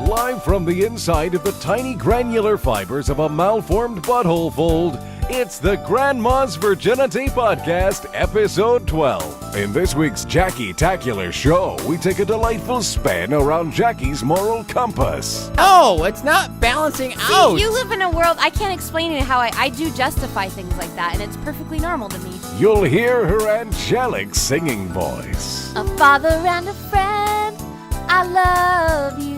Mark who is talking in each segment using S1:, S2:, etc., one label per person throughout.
S1: Live from the inside of the tiny granular fibers of a malformed butthole fold, it's the Grandma's Virginity Podcast, Episode 12. In this week's Jackie-tacular show, we take a delightful spin around Jackie's moral compass.
S2: No, it's not balancing out.
S3: See, you live in a world, I can't explain it how I do justify things like that, and it's perfectly normal to me.
S1: You'll hear her angelic singing voice.
S3: A father and a friend, I love you.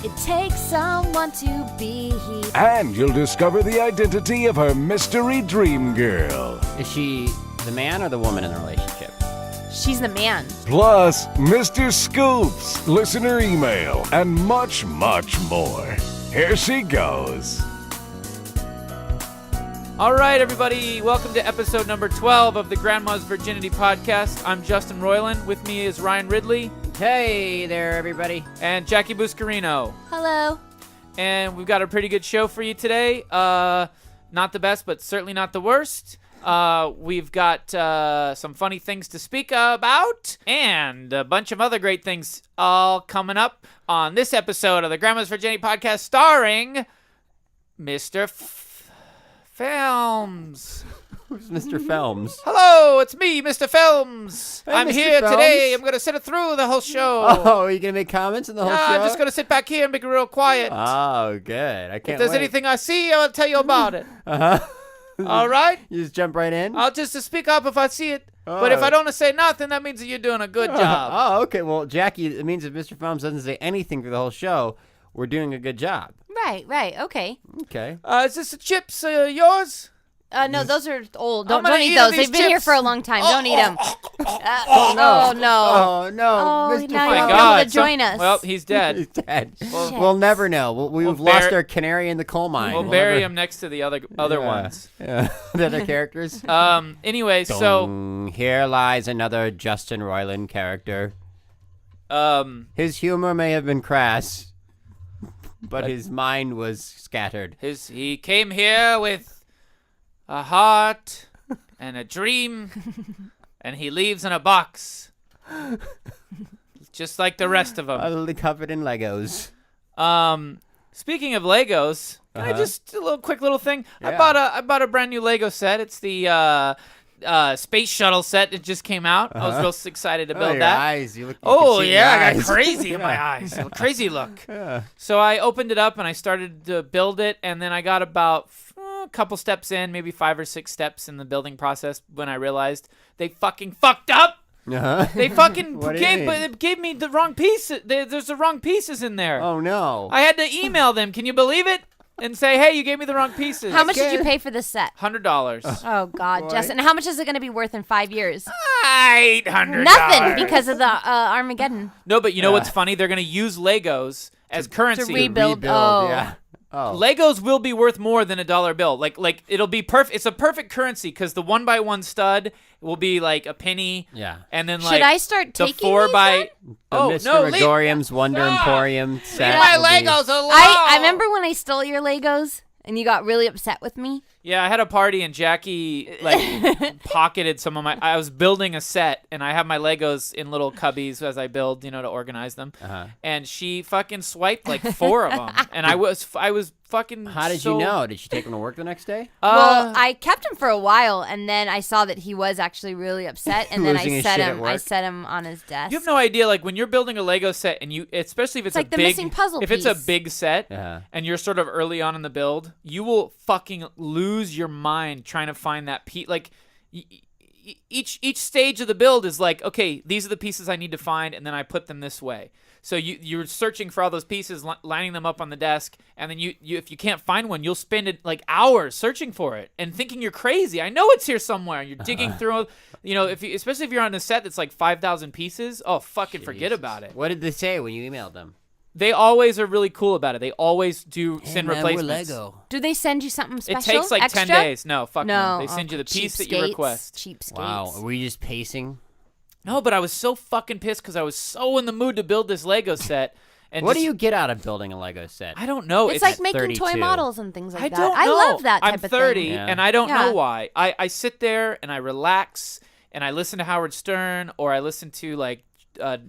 S3: It takes someone to be here.
S1: And you'll discover the identity of her mystery dream girl.
S2: Is she the man or the woman in the relationship?
S3: She's the man.
S1: Plus, Mr. Scoops, listener email, and much, much more. Here she goes.
S4: All right, everybody. Welcome to episode number 12 of the Grandma's Virginity Podcast. I'm Justin Roiland. With me is Ryan Ridley.
S2: Hey there, everybody.
S4: And Jackie Buscarino.
S3: Hello.
S4: And we've got a pretty good show for you today. Not the best, but certainly not the worst. We've got some funny things to speak about and a bunch of other great things all coming up on this episode of the Grandma's Virginity Podcast starring Mr. Films.
S2: Who's Mr. Films?
S4: Hello, it's me, Mr. Films.
S2: Hey,
S4: I'm
S2: Mr.
S4: here
S2: Films.
S4: today. I'm going to sit it through the whole show.
S2: Oh, are you going to make comments in the whole show?
S4: I'm just going to sit back here and make it real quiet.
S2: Oh, good. I can't
S4: If there's
S2: wait.
S4: anything I see, I'll tell you about it.
S2: Uh-huh.
S4: All right?
S2: You just jump right in?
S4: I'll just speak up if I see it. But if I don't say nothing, that means that you're doing a good job.
S2: Oh, okay. Well, Jackie, it means if Mr. Films doesn't say anything for the whole show, we're doing a good job.
S3: Right, okay.
S2: Okay.
S4: Is this the chips yours?
S3: No, those are old.
S4: I'm
S3: Don't
S4: gonna
S3: eat
S4: eat
S3: those.
S4: these
S3: They've been here
S4: chips.
S3: for a long time. Don't eat them.
S2: Oh,
S3: no.
S2: Oh, no.
S3: Oh,
S2: Mr.
S3: now
S4: My
S3: you won't
S2: Films.
S3: be able
S4: God.
S3: to join us.
S4: Well, he's dead.
S2: He's dead.
S3: Shit.
S2: We'll never know. We've
S4: We'll
S2: lost
S4: bury-
S2: our canary in the coal mine.
S4: We'll bury him next to the other ones.
S2: Yeah. The other characters.
S4: Anyway, so
S2: Dong. Here lies another Justin Roiland character. His humor may have been crass, but his mind was scattered.
S4: he came here with a heart and a dream, and he leaves in a box, just like the rest of them.
S2: Utterly covered in Legos.
S4: Speaking of Legos, can I just a quick little thing?
S2: Yeah.
S4: I bought a brand new Lego set. It's the space shuttle set that just came out. I was real excited to build
S2: your
S4: that.
S2: eyes. You look. you
S4: Oh
S2: can see
S4: yeah,
S2: your
S4: I got
S2: eyes.
S4: crazy in my eyes. A crazy look.
S2: Yeah.
S4: So I opened it up and I started to build it, and then I got about a couple steps in, maybe 5 or 6 steps in the building process when I realized they fucking fucked up.
S2: Uh-huh.
S4: They fucking
S2: What do you mean?
S4: gave me the wrong pieces. There's the wrong pieces in there.
S2: Oh no.
S4: I had to email them. Can you believe it? And say, hey, you gave me the wrong pieces.
S3: How much did you pay for this set?
S4: $100.
S3: Oh, God,
S2: Boy.
S3: Justin. How much is it going to be worth in 5 years?
S4: $800.
S3: Nothing, because of the Armageddon.
S4: No, but you know what's funny? They're going to use Legos as currency.
S3: To rebuild.
S2: Yeah. Oh.
S4: Legos will be worth more than a dollar bill. Like it'll be perfect. It's a perfect currency because the 1x1 stud will be like a penny.
S2: Yeah.
S4: And then
S3: Should
S4: like
S3: I start
S4: the
S3: taking
S4: 4
S3: these
S4: by
S3: then?
S2: The
S4: oh
S2: Mr.
S4: no, leave
S2: Megorium's Wonder Emporium set.
S4: my
S2: will be-
S4: Legos alone.
S3: I remember when I stole your Legos and you got really upset with me.
S4: Yeah, I had a party and Jackie like pocketed some of my. I was building a set and I have my Legos in little cubbies as I build, to organize them. And she fucking swiped like 4 of them, and I was fucking.
S2: How did you know? Did she take him to work the next day?
S3: Well, I kept him for a while, and then I saw that he was actually really upset, and then
S2: Losing
S3: I
S2: his
S3: set
S2: shit at
S3: him.
S2: work?
S3: I set him on his desk.
S4: You have no idea, like when you're building a Lego set, and you, especially if it's,
S3: like
S4: a
S3: the
S4: big,
S3: missing puzzle
S4: if it's a
S3: piece.
S4: big set,
S2: Yeah.
S4: and you're sort of early on in the build, you will fucking lose your mind trying to find that piece. Like each stage of the build is like, okay, these are the pieces I need to find, and then I put them this way. So you're searching for all those pieces, lining them up on the desk, and then you if you can't find one, you'll spend it like hours searching for it and thinking you're crazy. I know it's here somewhere. You're digging through, especially if you're on a set that's like 5,000 pieces. Oh, fucking forget about it.
S2: What did they say when you emailed them?
S4: They always are really cool about it. They always do send replacements.
S3: Do they send you something special?
S4: It takes like
S3: extra?
S4: 10 days. No, fuck no.
S3: No,
S4: They send you the piece that you
S3: cheapskates.
S4: request.
S3: Cheapskates.
S2: Wow. Were you just pacing?
S4: No, but I was so fucking pissed because I was so in the mood to build this Lego set. And
S2: What do you get out of building a Lego set?
S4: I don't know.
S3: It's like making
S2: 32.
S3: toy models and things like
S4: I
S3: that.
S4: don't know.
S3: I love that type
S4: I'm
S3: of
S4: 30,
S3: thing.
S2: Yeah.
S4: and I don't know
S3: Yeah.
S4: why. I sit there and I relax and I listen to Howard Stern, or I listen to like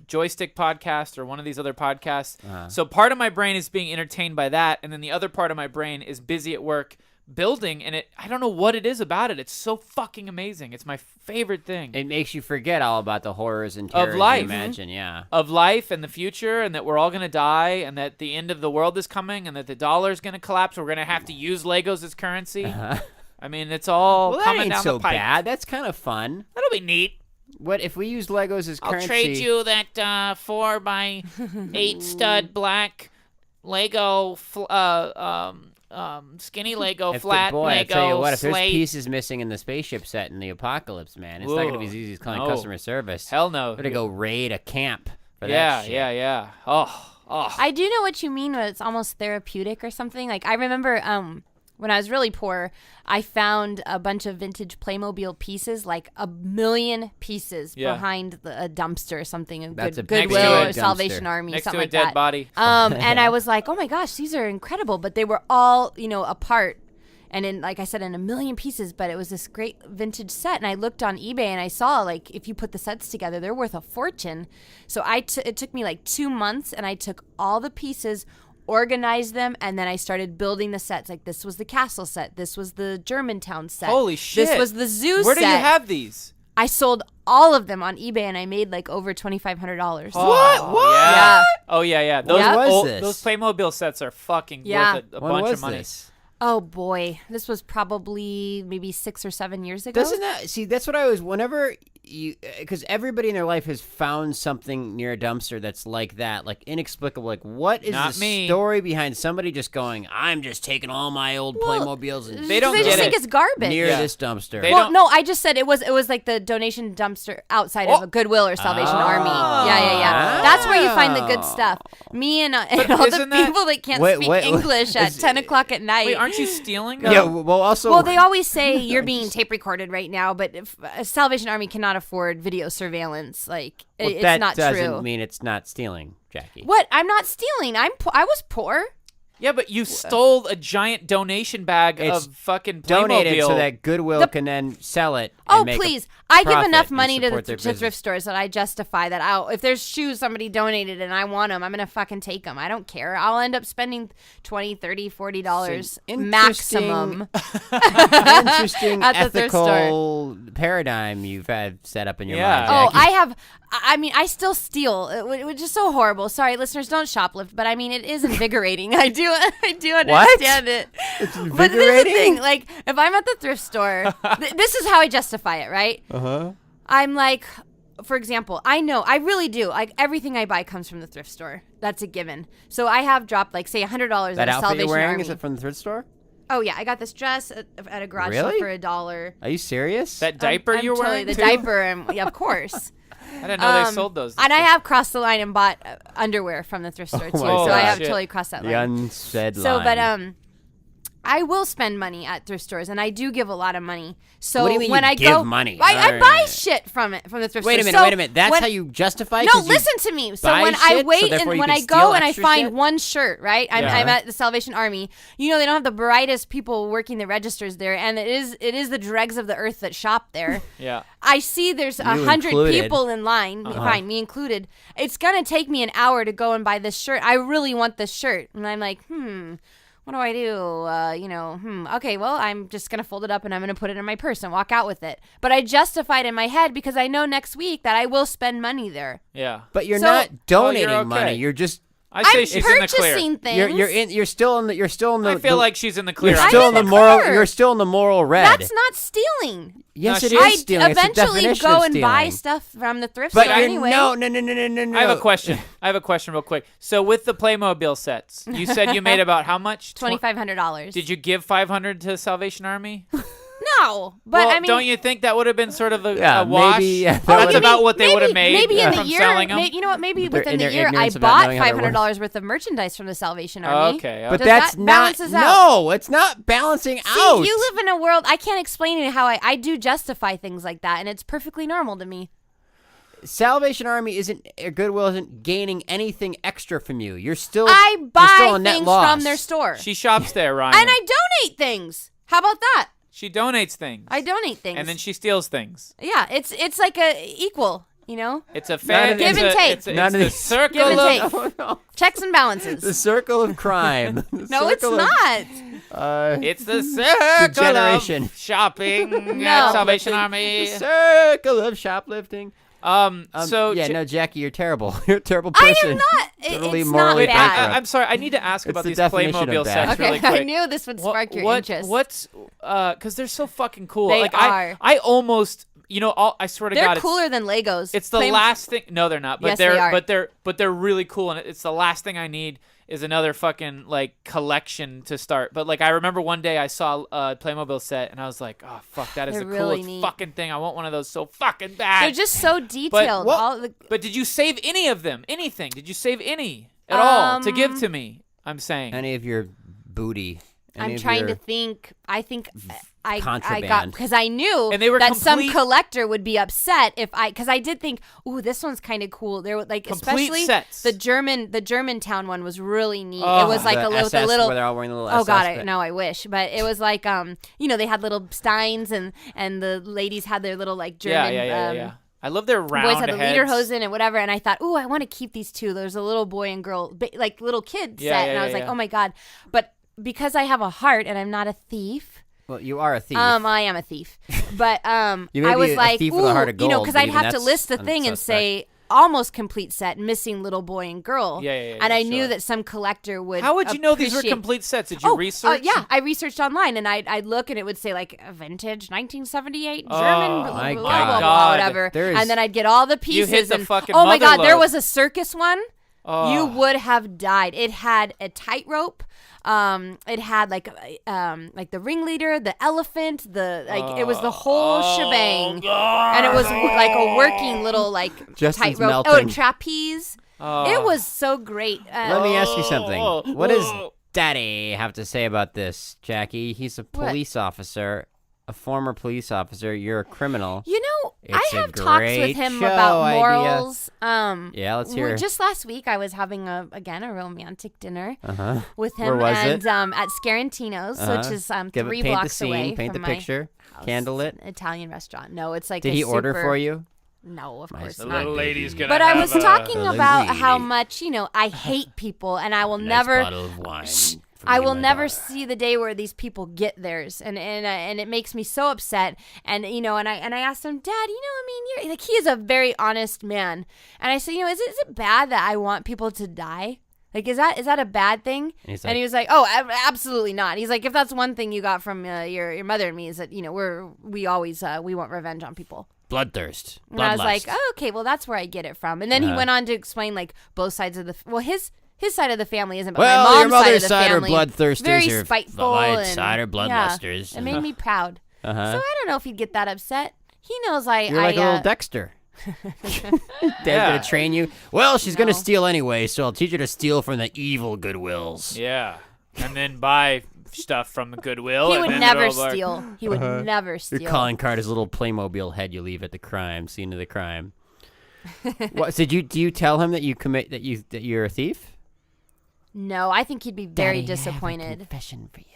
S4: Joystick podcast or one of these other podcasts. So part of my brain is being entertained by that, and then the other part of my brain is busy at work building, and I don't know what it is about it. It's so fucking amazing. It's my favorite thing.
S2: It makes you forget all about the horrors and terrors
S4: Of life.
S2: you imagine, yeah.
S4: Of life and the future, and that we're all going to die, and that the end of the world is coming, and that the dollar is going to collapse. We're going to have to use Legos as currency. I mean, it's all
S2: Well, that
S4: coming
S2: ain't
S4: down
S2: so
S4: the pipe.
S2: bad. That's kind of fun.
S4: That'll be neat.
S2: What if we use Legos as currency?
S4: I'll trade you that 4x8 stud black Lego, skinny Lego, flat
S2: boy,
S4: Lego.
S2: I tell you what, if
S4: slate.
S2: there's pieces missing in the spaceship set in the apocalypse, man, it's not going to be as easy as calling
S4: No.
S2: customer service.
S4: Hell no.
S2: We're going to go raid a camp for
S4: Yeah,
S2: that shit.
S4: yeah. Oh.
S3: I do know what you mean when it's almost therapeutic or something. Like, I remember when I was really poor, I found a bunch of vintage Playmobil pieces, like 1 million pieces behind a dumpster or something.
S2: That's a
S3: Goodwill
S2: big
S3: or
S2: dumpster.
S3: Salvation Army,
S4: Next
S3: something
S4: to a
S3: like
S4: dead
S3: that.
S4: body.
S3: And I was like, oh my gosh, these are incredible. But they were all, apart. And in, like I said, in 1 million pieces, but it was this great vintage set. And I looked on eBay and I saw, like, if you put the sets together, they're worth a fortune. So it took me like 2 months, and I took all the pieces, organized them, and then I started building the sets. Like, this was the castle set. This was the Germantown set.
S4: Holy shit.
S3: This was the zoo set.
S4: Where do you have these?
S3: I sold all of them on eBay, and I made like over $2,500.
S4: What?
S3: Yeah.
S4: Yeah. Oh, yeah. Those,
S3: Yep.
S2: When was this?
S4: those Playmobil sets are fucking
S3: Yeah.
S4: worth a
S2: When
S4: bunch
S2: was
S4: of money.
S2: this?
S3: Oh boy, this was probably maybe 6 or 7 years ago.
S2: Doesn't that see? That's what I was. Whenever you, because everybody in their life has found something near a dumpster that's like that, like inexplicable. Like, what is
S4: Not
S2: the
S4: me.
S2: story behind somebody just going, "I'm just taking all my old Playmobiles and
S4: They don't
S3: They just
S4: get
S3: think
S4: it.
S3: it's garbage.
S2: near
S4: Yeah.
S2: this dumpster."
S4: They
S3: Well,
S4: don't-
S3: no, I just said it was like the donation dumpster outside of a Goodwill or Salvation Army. Yeah. That's where you find the good stuff. Me and all the
S4: isn't that-
S3: people that can't
S2: Wait,
S3: speak
S2: wait,
S3: English at
S2: is-
S3: 10 o'clock at night.
S4: Wait, aren't you stealing?
S2: Yeah. Well, also.
S3: Well, they always say you're being tape recorded right now, but if, Salvation Army cannot afford video surveillance. Like,
S2: Well,
S3: it's
S2: that
S3: not
S2: doesn't
S3: true.
S2: mean it's not stealing, Jackie.
S3: What? I'm not stealing. I was poor.
S4: Yeah, but you stole a giant donation bag
S2: It's
S4: of fucking Playmobil.
S2: Donated so that Goodwill can then sell it.
S3: Oh,
S2: and make a
S3: please. I give
S2: profit
S3: enough
S2: and
S3: money to
S2: support their
S3: to
S2: business.
S3: thrift stores that I justify that if there's shoes somebody donated and I want them, I'm going to fucking take them. I don't care. I'll end up spending $20, $30, $40 maximum.
S2: Interesting
S3: At the thrift store.
S2: ethical paradigm you've had set up in your
S4: Yeah.
S2: mind. Jackie.
S3: I still steal, which is so horrible. Sorry, listeners, don't shoplift, but I mean, it is invigorating. I do understand it.
S2: It's
S3: But this is the
S2: invigorating.
S3: thing, like, if I'm at the thrift store, this is how I justify it, right? I'm like, for example, I really do. Like, everything I buy comes from the thrift store. That's a given. So I have dropped, like, say, $100
S2: That
S3: at
S2: outfit
S3: Salvation
S2: you're wearing,
S3: Army.
S2: is it from the thrift store?
S3: Oh, yeah. I got this dress at a garage sale
S2: Really?
S3: for $1.
S2: Are you serious?
S4: That diaper
S3: I'm
S4: you're
S3: totally,
S4: wearing
S3: the
S4: too?
S3: diaper, yeah, of course.
S4: I didn't know they sold those.
S3: And I have crossed the line and bought underwear from the thrift store too.
S2: my
S3: So I
S2: God.
S3: have
S4: Shit.
S3: totally crossed that
S2: the
S3: line.
S2: unsaid
S3: So,
S2: line.
S3: but I will spend money at thrift stores, and I do give a lot of money. So
S2: What do you mean
S3: when
S2: you
S3: I
S2: give
S3: go,
S2: money?
S3: I buy shit from the thrift
S2: Wait
S3: store.
S2: a minute,
S3: So
S2: wait a minute. That's
S3: when-
S2: how you justify?
S3: No,
S2: 'Cause you
S3: listen to me. So
S2: buy
S3: when
S2: shit,
S3: I
S2: so
S3: wait
S2: therefore
S3: and
S2: you
S3: when
S2: can
S3: I
S2: steal
S3: go and I
S2: extra
S3: find
S2: shit?
S3: one shirt, right? I'm at the Salvation Army. You know, they don't have the brightest people working the registers there, and it is the dregs of the earth that shop there.
S4: Yeah.
S3: I see there's 100
S2: included.
S3: people in line, fine, me included. It's gonna take me an hour to go and buy this shirt. I really want this shirt, and I'm like, what do I do? Okay, well, I'm just gonna fold it up and I'm gonna put it in my purse and walk out with it. But I justify it in my head because I know next week that I will spend money there.
S4: Yeah.
S2: But you're
S3: So-
S2: not donating
S4: okay.
S2: money. You're just
S4: I say
S3: I'm
S4: she's in the clear.
S3: purchasing things.
S2: you're still in the
S4: I feel like she's in the clear.
S2: you're
S3: I'm
S2: still
S3: in
S2: in the
S3: the
S2: moral
S3: clear.
S2: you're still in the moral red.
S3: That's not stealing.
S2: yes,
S4: No,
S2: it
S4: she-
S2: is
S3: I
S2: stealing. It's the
S3: eventually
S2: definition
S3: go
S2: of
S3: and buy
S2: stealing.
S3: stuff from the thrift
S2: But
S3: store
S2: you're
S3: anyway.
S2: no.
S4: I have a question. real quick. So with the Playmobil sets, you said you made about how much?
S3: $2,500.
S4: Did you give $500 to Salvation Army?
S3: No, but
S4: well,
S3: I mean,
S4: don't you think that would have been sort of a
S2: Yeah,
S4: wash?
S2: maybe, yeah, that
S4: That's
S2: would've-
S4: about what they would have made
S3: Maybe in the
S4: from
S3: year,
S4: selling them.
S3: you know what? Maybe
S2: They're
S3: within
S2: in
S3: the
S2: their
S3: year, I
S2: ignorance of not
S3: bought
S2: knowing how they're worth.
S3: $500 worth of merchandise from the Salvation Army.
S4: Okay.
S2: But
S3: Does
S2: that's
S3: that
S2: not
S3: balances out?
S2: no. It's not balancing
S3: See,
S2: out.
S3: you live in a world I can't explain to you how I do justify things like that, and it's perfectly normal to me.
S2: Salvation Army Goodwill isn't gaining anything extra from you. You're still
S3: I
S2: you're still
S3: buy
S2: a net
S3: things
S2: loss.
S3: from their store,
S4: She shops there, Ryan.
S3: and I donate things. How about that?
S4: She donates things.
S3: I donate things,
S4: And then she steals things.
S3: yeah, it's like a equal. You know,
S4: It's a fan.
S3: Give and take.
S4: It's
S2: None of
S4: the
S2: these-
S4: circle
S3: Give and
S4: of.
S3: take.
S2: Oh, no.
S3: Checks and balances.
S2: The circle of crime.
S3: No, it's not.
S4: It's the circle
S2: Degeneration.
S4: of shopping.
S3: No.
S4: Salvation Army.
S2: Circle of shoplifting.
S4: So
S2: yeah, no, Jackie, you're terrible. You're a terrible
S3: I
S2: person.
S3: am not.
S2: Totally
S3: It's
S2: morally
S3: not bad.
S2: bankrupt.
S4: I'm sorry. I need to ask
S2: It's
S4: about
S2: the
S4: these
S2: definition of
S4: Playmobil
S2: bad.
S4: sets
S3: Okay,
S4: really quick.
S3: I knew this would spark your interest.
S4: What's because they're so fucking cool.
S3: They
S4: like
S3: are.
S4: I almost I swear to
S3: They're
S4: God,
S3: cooler than Legos.
S4: it's the last thing. No, they're not. But
S3: Yes, they are.
S4: but they're really cool, and it's the last thing I need is another fucking like collection to start. But like I remember one day I saw a Playmobil set, and I was like, oh fuck, that is
S3: They're
S4: the
S3: really
S4: coolest
S3: neat.
S4: fucking thing. I want one of those so fucking bad.
S3: They're just so detailed.
S4: But did you save any of them? Anything? Did you save any at all to give to me? I'm saying.
S2: Any of your booty. Any
S3: I'm
S2: of
S3: trying
S2: your-
S3: to think. I think I got
S2: contraband.
S3: because I knew
S4: And they were
S3: that some
S4: complete-
S3: collector would be upset if because I did think, ooh, this one's kind of cool. There were like
S4: Complete
S3: especially
S4: sets.
S3: the Germantown one was really neat.
S4: Oh.
S3: It was like
S2: the
S3: a
S2: SS,
S3: little.
S2: where they're all wearing the little
S3: Oh
S2: SS,
S3: god,
S2: but-
S3: no, I wish, but it was like they had little steins and the ladies had their little like German
S4: yeah. I love their round
S3: boys had the
S4: heads.
S3: lederhosen and whatever, and I thought, ooh, I want to keep these two. There's a little boy and girl, like little kid
S4: Yeah,
S3: set,
S4: yeah,
S3: and I was
S4: yeah,
S3: like,
S4: yeah.
S3: oh my god, but because I have a heart and I'm not a thief.
S2: Well, you are a thief.
S3: I am a thief, but
S2: You may
S3: I was
S2: be a
S3: like,
S2: thief
S3: ooh,
S2: with a heart of gold,
S3: because
S2: but
S3: I'd
S2: even
S3: have to
S2: that's
S3: list the thing and
S2: unsuspect.
S3: say almost complete set, missing little boy and girl.
S4: Yeah,
S3: And I knew
S4: sure.
S3: that some collector would.
S4: How would you know these were
S3: appreciate-
S4: complete sets? Did you research?
S3: Yeah, I researched online, and I'd look, and it would say like a vintage 1978
S4: Oh,
S3: German, blah,
S2: my
S3: blah, blah, blah,
S4: God.
S3: whatever.
S2: There is-
S3: And then I'd get all the pieces.
S4: hit the
S3: and,
S4: fucking
S3: oh my
S4: mother
S3: God, there
S4: lode.
S3: was a circus one.
S4: Oh.
S3: You would have died. It had a tightrope. It had like the ringleader, the elephant, it was the whole shebang, and it was like a working little like
S2: Justin's
S3: tightrope.
S2: melting.
S3: Trapeze. It was so great.
S2: Let me ask you something. What does Daddy have to say about this, Jackie? He's a police officer, a former police officer. You're a criminal.
S3: You know,
S2: It's
S3: I
S2: a
S3: have talks with
S2: great
S3: him
S2: show
S3: about
S2: idea.
S3: morals.
S2: Yeah, let's hear.
S3: Just last week, I was having a romantic dinner with him
S2: Where was
S3: and
S2: it?
S3: At Scarantino's, which is
S2: Give
S3: 3
S2: it, paint
S3: blocks
S2: the scene,
S3: away
S2: paint
S3: from
S2: the picture,
S3: my house.
S2: candlelit.
S3: An Italian restaurant. No, it's like
S2: Did
S3: a
S2: he order
S3: super-
S2: for you?
S3: No, of
S2: My
S3: course
S2: The
S3: not.
S2: little
S4: lady's gonna.
S3: But I was talking
S2: a
S3: about how
S2: lady.
S3: much I hate people, and I will
S2: Nice
S3: never.
S2: bottle of wine. for
S3: I
S2: me,
S3: will
S2: my
S3: never
S2: daughter.
S3: see the day where these people get theirs, and it makes me so upset. And and I asked him, Dad, I mean, you're like, he is a very honest man, and I said, is it bad that I want people to die? Like, is that a bad thing? And he was like, oh, absolutely not. He's like, if that's one thing you got from your mother and me is that we always we want revenge on people.
S2: Bloodthirst.
S3: And I was like,
S2: bloodlust.
S3: oh, okay, well that's where I get it from. And then he went on to explain like both sides of his side of the family isn't, but
S2: Well,
S3: my
S2: your
S3: mom's
S2: mother's
S3: side
S2: side are
S3: of the family,
S2: bloodthirsters,
S3: very
S2: your
S3: spiteful,
S2: my
S3: and
S2: side are bloodlusters.
S3: Yeah, it made me proud. So I don't know if he'd get that upset. He knows
S2: You're like a little Dexter. Dad's gonna train you. Well, she's gonna
S3: No.
S2: steal anyway, so I'll teach her to steal from the evil Goodwills.
S4: Yeah, and then buy stuff from the Goodwill.
S3: He
S4: and
S3: would
S4: then
S3: never
S4: it'll, like-
S3: steal. He would never steal.
S2: Your calling card is a little Playmobil head you leave at the crime scene of the crime. What? So do you tell him that you're a thief?
S3: No, I think he'd be very
S2: Daddy, I have a
S3: disappointed.
S2: confession for you.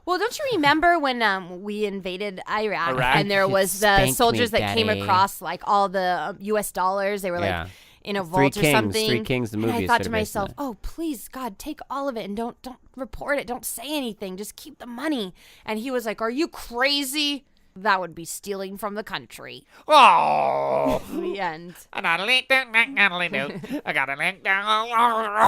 S3: Well, don't you remember when we invaded Iraq and there was the
S2: Spank me,
S3: soldiers that came
S2: Daddy.
S3: across like all the U.S. dollars? They were
S2: Yeah.
S3: like in a
S2: Three
S3: vault or
S2: Kings,
S3: something.
S2: Three Kings, the movie
S3: And I
S2: is
S3: thought
S2: sort
S3: to
S2: of based on
S3: myself, oh, please, God, take all of it and don't report it. Don't say anything. Just keep the money. And he was like, are you crazy? That would be stealing from the country.
S4: Oh.
S3: The end.
S4: I got a link down. I got a link down.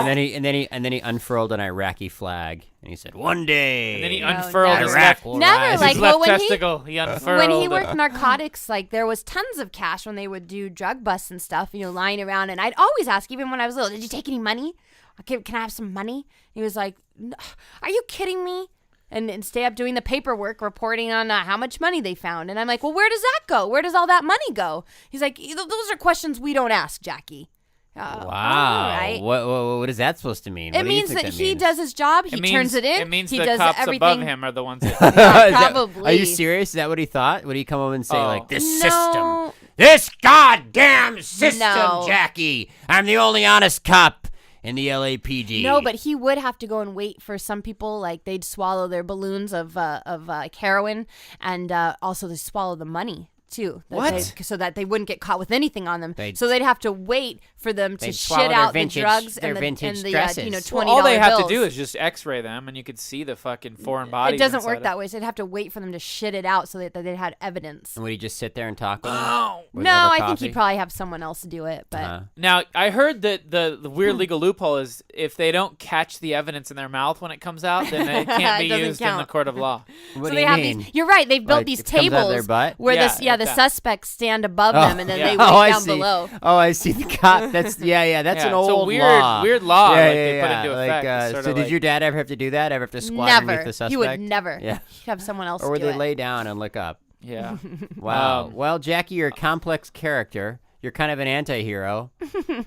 S2: And then he unfurled an Iraqi flag and he said, "One day."
S4: And then he
S3: No,
S4: unfurled
S3: never.
S4: his
S2: Iraq
S4: left,
S2: will
S3: Never,
S2: rise.
S3: like,
S4: his
S3: well,
S4: left
S3: when he-
S4: testicle. He unfurled.
S3: When he worked narcotics, like there was tons of cash when they would do drug busts and stuff, lying around. And I'd always ask, even when I was little, did you take any money? Okay, can I have some money? He was like, "No, are you kidding me? And stay up doing the paperwork, reporting on how much money they found. And I'm like, well, where does that go? Where does all that money go? He's like, those are questions we don't ask, Jackie.
S2: Wow.
S3: All right.
S2: What is that supposed to mean?
S3: It
S2: What do you
S3: means
S2: think
S3: that
S2: that
S3: he
S2: means?
S3: does his job. He
S4: It means,
S3: turns it in.
S4: It means
S3: he
S4: the
S3: does
S4: cops
S3: everything.
S4: above him are the ones that.
S2: Is that-
S3: probably.
S2: Are you serious? Is that what he thought? Would he come over and say like, "This
S3: No.
S2: system, this goddamn system,
S3: No.
S2: Jackie? I'm the only honest cop in the LAPD."
S3: No, but he would have to go and wait for some people. Like they'd swallow their balloons of like heroin, and also they swallow the money too.
S4: What?
S3: So that they wouldn't get caught with anything on them.
S2: They'd-
S3: So they'd have to wait for them to
S2: They'd
S3: shit
S2: swallow their
S3: out
S2: vintage-
S3: the drugs
S2: their
S3: and the
S2: vintage
S3: $20
S2: dresses.
S4: Well, all they have
S3: bills.
S4: to do is just X-ray them, and you could see the fucking foreign bodies.
S3: It doesn't
S4: inside
S3: work
S4: it.
S3: that way. So they'd have to wait for them to shit it out so that they had evidence.
S2: And would he just sit there and talk? With
S3: No, I think
S2: coffee?
S3: he'd probably have someone else do it. But
S4: Now, I heard that the weird legal loophole is if they don't catch the evidence in their mouth when it comes out, then it can't
S3: It
S4: be
S3: doesn't
S4: used in the
S3: count.
S4: court of law.
S2: What
S3: so
S2: do
S3: they
S2: you
S3: have
S2: mean?
S3: these. You're right. They've built
S2: Like,
S3: these
S2: it comes out of their
S3: tables
S2: butt?
S3: where
S4: Yeah,
S3: the
S4: like that.
S3: suspects stand above them, and then
S4: yeah.
S3: they wait
S2: I
S3: down
S2: see.
S3: below.
S2: Oh, I see the cop. That's That's
S4: Yeah,
S2: an old
S4: it's a weird,
S2: law.
S4: weird law
S2: Yeah,
S4: like
S2: yeah,
S4: they put
S2: yeah.
S4: into
S2: Like,
S4: effect. It's sort
S2: so
S4: of
S2: did
S4: like-
S2: your dad ever have to do that? Ever have to squat
S3: Never.
S2: underneath the suspect?
S3: He would never.
S2: Yeah.
S3: He'd have someone else
S2: Or would
S3: do
S2: they
S3: it.
S2: lay down and look up?
S4: Yeah.
S2: Wow. Well, Jackie, you're a complex character. You're kind of an anti-hero.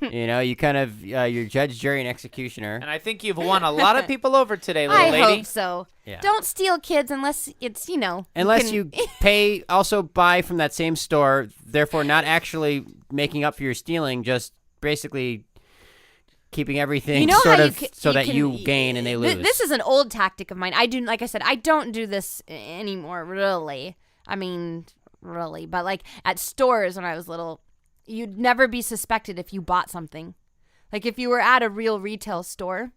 S2: You know, you kind of you're judge, jury, and executioner.
S4: And I think you've won a lot of people over today, little
S3: I
S4: lady.
S3: hope so.
S2: Yeah.
S3: Don't steal kids unless it's,
S2: Unless you pay, also buy from that same store, therefore not actually making up for your stealing, just basically keeping everything sort of so that you gain and they lose.
S3: This is an old tactic of mine. Like I said, I don't do this anymore, really. I mean, really. But like at stores when I was little, you'd never be suspected if you bought something. Like if you were at a real retail store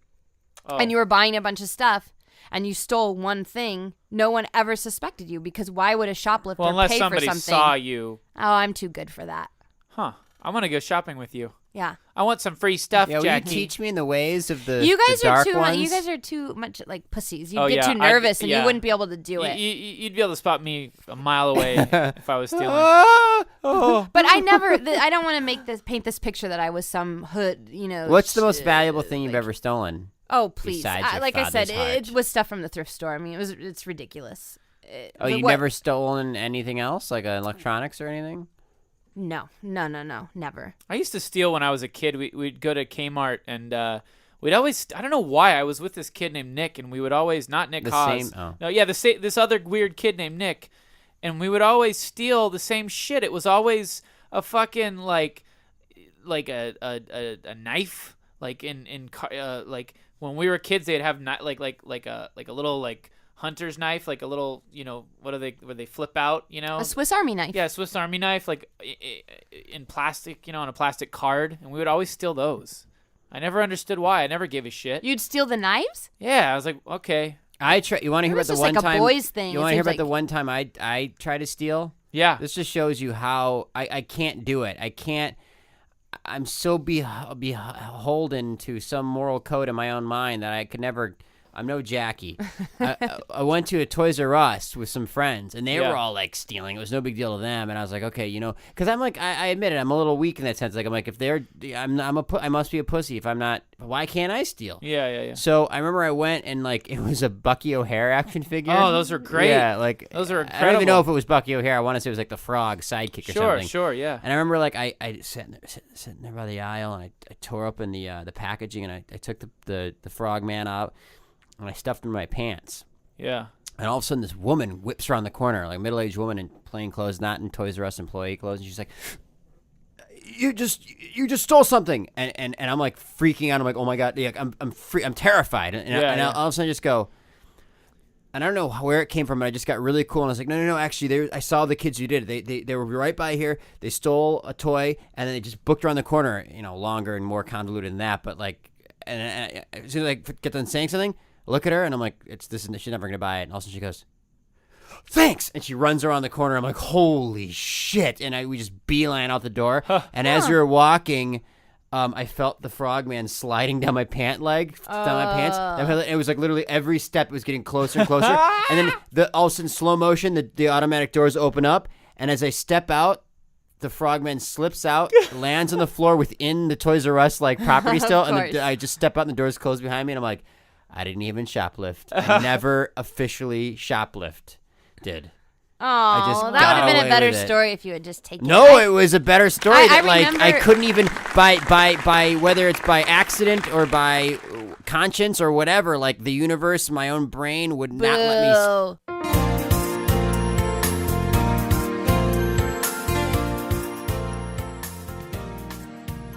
S3: and you were buying a bunch of stuff and you stole one thing, no one ever suspected you because why would a shoplifter
S4: Well, unless
S3: pay
S4: somebody
S3: for something?
S4: saw you.
S3: Oh, I'm too good for that.
S4: Huh. I want to go shopping with you.
S3: Yeah.
S4: I want some free stuff,
S2: yeah, will you
S4: Jackie.
S2: teach me in the ways of the
S3: You guys
S2: the
S3: are
S2: dark
S3: too
S2: ones?
S3: you guys are too much like pussies. You'd
S4: Oh,
S3: get
S4: yeah,
S3: too nervous and
S4: yeah.
S3: you wouldn't be able to do it.
S4: You'd be able to spot me a mile away if I was stealing.
S2: Oh.
S3: But I never. I don't want to paint this picture that I was some hood.
S2: What's the most valuable thing you've ever stolen?
S3: Oh please!
S2: Besides your
S3: Like I said,
S2: father's heart?
S3: it was stuff from the thrift store. I mean, it's ridiculous.
S2: Oh, you never stolen anything else, like electronics or anything?
S3: No, never.
S4: I used to steal when I was a kid. We'd go to Kmart and we'd always. I don't know why. I was with this kid named Nick, and we would always not Nick
S2: The
S4: Haas.
S2: same- oh.
S4: No, yeah, this other weird kid named Nick, and we would always steal the same shit. It was always a fucking like a knife. Like like when we were kids, they'd have like a little like hunter's knife, like a little what are they where they flip out,
S3: A Swiss Army knife.
S4: Yeah, Swiss Army knife, like in plastic, on a plastic card, and we would always steal those. I never understood why. I never gave a shit.
S3: You'd steal the knives?
S4: Yeah, I was like, okay.
S2: You want to hear
S3: It was
S2: about the
S3: just
S2: one
S3: like a
S2: time?
S3: boys thing.
S2: You
S3: It
S2: want to hear
S3: seems
S2: about the
S3: like-
S2: one time I tried to steal?
S4: Yeah.
S2: This just shows you how I can't do it. I can't. I'm so beholden to some moral code in my own mind that I could never. I'm no Jackie. I went to a Toys R Us with some friends, and they
S4: Yeah.
S2: were all like stealing. It was no big deal to them, and I was like, okay, because I'm like, I admit it, I'm a little weak in that sense. Like, I'm like, if they're, I must be a pussy if I'm not. Why can't I steal?
S4: Yeah.
S2: So I remember I went and like it was a Bucky O'Hare action figure.
S4: Oh, those are great.
S2: Yeah, like
S4: Those are
S2: I don't even know
S4: incredible.
S2: if it was Bucky O'Hare. I want to say it was like the Frog sidekick or something.
S4: Sure, yeah.
S2: And I remember like I sitting there by the aisle and I tore open the packaging and I took the Frogman out and I stuffed him in my pants.
S4: Yeah.
S2: And all of a sudden this woman whips around the corner, like a middle-aged woman in plain clothes, not in Toys R Us employee clothes, and she's like, You just stole something, and I'm like freaking out. I'm like, oh my god, yeah, I'm terrified, and all of a sudden I just go, and I don't know where it came from, but I just got really cool, and I was like, no, actually, I saw the kids who did it. They were right by here. They stole a toy, and then they just booked around the corner. Longer and more convoluted than that, but like, and as soon as I get done saying something, I look at her, and I'm like, she's never gonna buy it, and all of a sudden she goes, thanks, and she runs around the corner. I'm like, holy shit, and we just beeline out the door, and as we were walking, I felt the Frogman sliding down my pant leg, down my pants. It was like literally every step was getting closer and closer, and then all of a sudden, slow motion, the automatic doors open up, and as I step out, the Frogman slips out, lands on the floor within the Toys R Us like property still, and
S3: course.
S2: I just step out and the doors close behind me, and I'm like, I didn't even shoplift. I never officially shoplifted.
S3: Oh,
S2: just
S3: that would
S2: got
S3: have been
S2: away
S3: a better
S2: with it.
S3: story if you had just taken
S2: No,
S3: it.
S2: it was a better story.
S3: I
S2: that like I
S3: remember-
S2: couldn't even by whether it's by accident or by conscience or whatever. Like the universe, my own brain would not let me.
S3: Boo.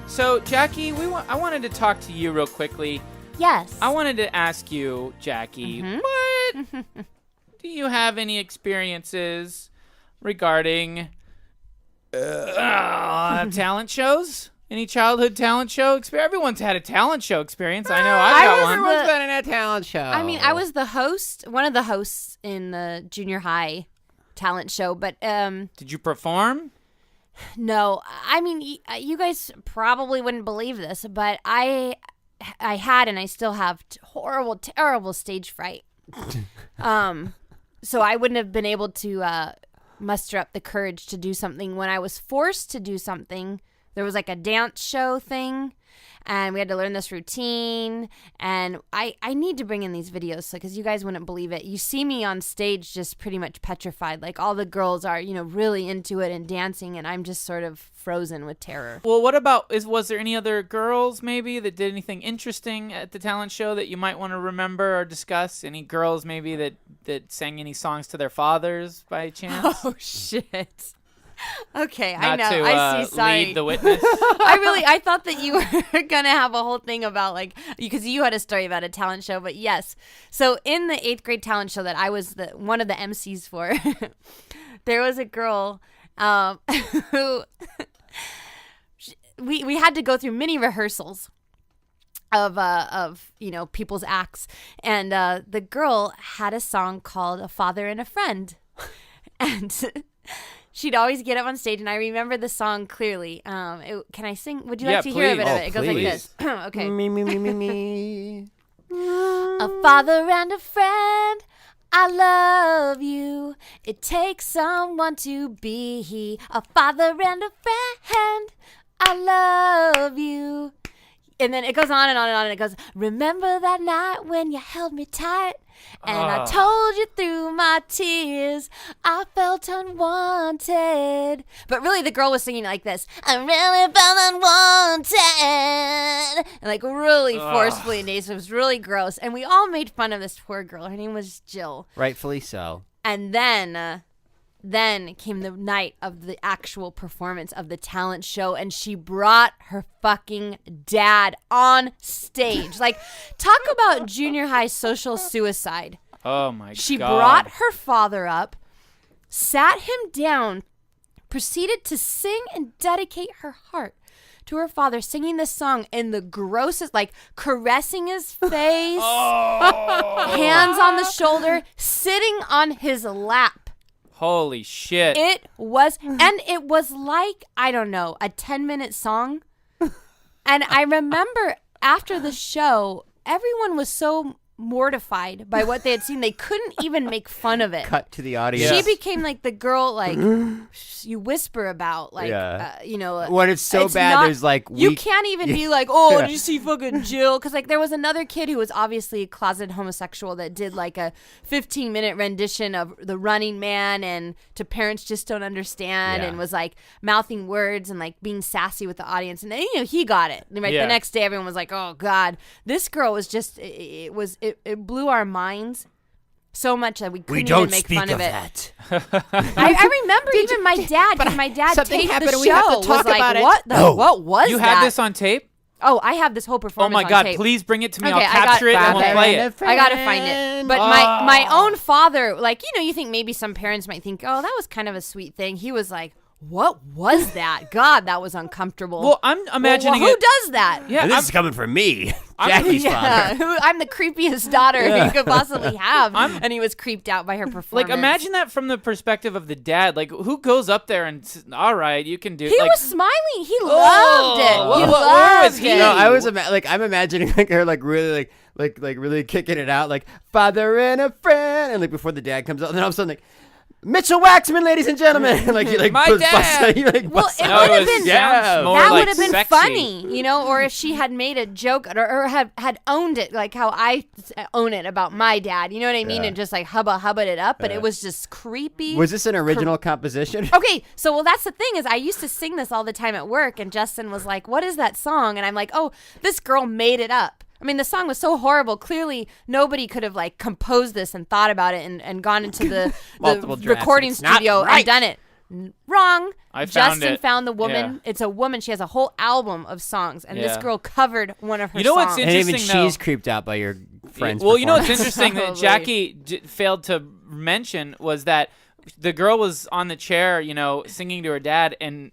S4: So, Jackie, I wanted to talk to you real quickly.
S3: Yes.
S4: I wanted to ask you, Jackie, what do you have any experiences regarding Talent shows? Any childhood talent show experience? Everyone's had a talent show experience. I know I've got one.
S2: Everyone's been in a talent show.
S3: I mean, I was the host, one of the hosts in the junior high talent show, but
S4: Did you perform?
S3: no. I mean, you guys probably wouldn't believe this, but I had and I still have horrible, terrible stage fright. So I wouldn't have been able to muster up the courage to do something when I was forced to do something. There was like a dance show thing, and we had to learn this routine. And I need to bring in these videos because you guys wouldn't believe it. You see me on stage just pretty much petrified. Like all the girls are, really into it and dancing, and I'm just sort of frozen with terror.
S4: Well, what about, was there any other girls maybe that did anything interesting at the talent show that you might want to remember or discuss? Any girls maybe that sang any songs to their fathers by chance?
S3: Oh, shit. Okay,
S4: Not
S3: I know.
S4: to
S3: I see. Sorry.
S4: lead the witness.
S3: I thought that you were gonna have a whole thing about because you had a story about a talent show, but yes. So in the 8th grade talent show that I was one of the MCs for, there was a girl who we had to go through mini rehearsals of people's acts, and the girl had a song called "A Father and a Friend," and she'd always get up on stage, and I remember the song clearly. Can I sing? Would you like to hear a bit of it? It goes like this. Okay.
S2: Me.
S3: A father and a friend, I love you. It takes someone to be a father and a friend, I love you. And then it goes on and on and on, and it goes, remember that night when you held me tight? And I told you through my tears I felt unwanted. But really the girl was singing like this. I really felt unwanted. And like really forcefully, and it was really gross. And we all made fun of this poor girl. Her name was Jill.
S2: Rightfully so.
S3: And then came the night of the actual performance of the talent show, and she brought her fucking dad on stage. Like, talk about junior high social suicide.
S4: Oh my God.
S3: She brought her father up, sat him down, proceeded to sing and dedicate her heart to her father, singing this song in the grossest, like caressing his face, hands on the shoulder, sitting on his lap.
S4: Holy shit.
S3: It was like, I don't know, a 10-minute song. And I remember after the show, everyone was so mortified by what they had seen, they couldn't even make fun of it.
S2: Cut to the audience.
S3: She became like the girl, like you whisper about, like
S2: when it's so bad, there's like
S3: you can't even be like, oh, did you see fucking Jill? Because like there was another kid who was obviously a closeted homosexual that did like a 15-minute rendition of The Running Man and To Parents Just Don't Understand, and was like mouthing words and like being sassy with the audience, and then, he got it. Right, the next day everyone was like, oh God, this girl was just it blew our minds so much that we couldn't even make fun of it. I remember even my dad, because my dad taped the show,
S2: we have to talk
S3: was
S2: about
S3: like,
S2: it.
S3: what was that?
S4: You had this on tape?
S3: Oh, I have this whole performance on
S4: Oh my God,
S3: tape.
S4: please bring it to me.
S3: Okay,
S4: I'll capture it and we'll play it.
S3: I gotta find it. But my own father, like, you think maybe some parents might think, oh, that was kind of a sweet thing. He was like, what was that? God, that was uncomfortable.
S4: Well, I'm imagining
S3: who does that?
S4: Yeah,
S2: this is coming from me, Jackie's father.
S3: I'm the creepiest daughter you could possibly have. And he was creeped out by her performance.
S4: Like, imagine that from the perspective of the dad. Like, who goes up there and, all right, you can do it.
S3: He was smiling. He loved it. He loved it.
S2: No, I was I'm imagining like her like really like really kicking it out, like father and a friend, and like before the dad comes out, and then all of a sudden like, Mitchell Waxman, ladies and gentlemen. Like,
S4: my dad.
S3: Well, it would have been that would have been funny, or if she had made a joke or had owned it, like how I own it about my dad. You know what I mean? And just like hubba it up, but it was just creepy.
S2: Was this an original composition?
S3: Okay, so that's the thing is I used to sing this all the time at work, and Justin was like, "What is that song?" And I'm like, "Oh, this girl made it up." I mean, the song was so horrible. Clearly, nobody could have like composed this and thought about it and gone into the recording studio and done it. Wrong. Justin found the woman. Yeah. It's a woman. She has a whole album of songs, and this girl covered one of her songs.
S4: What's interesting?
S2: And even she's creeped out by your friend's
S4: Well, you know what's interesting that Jackie failed to mention was that the girl was on the chair, singing to her dad, and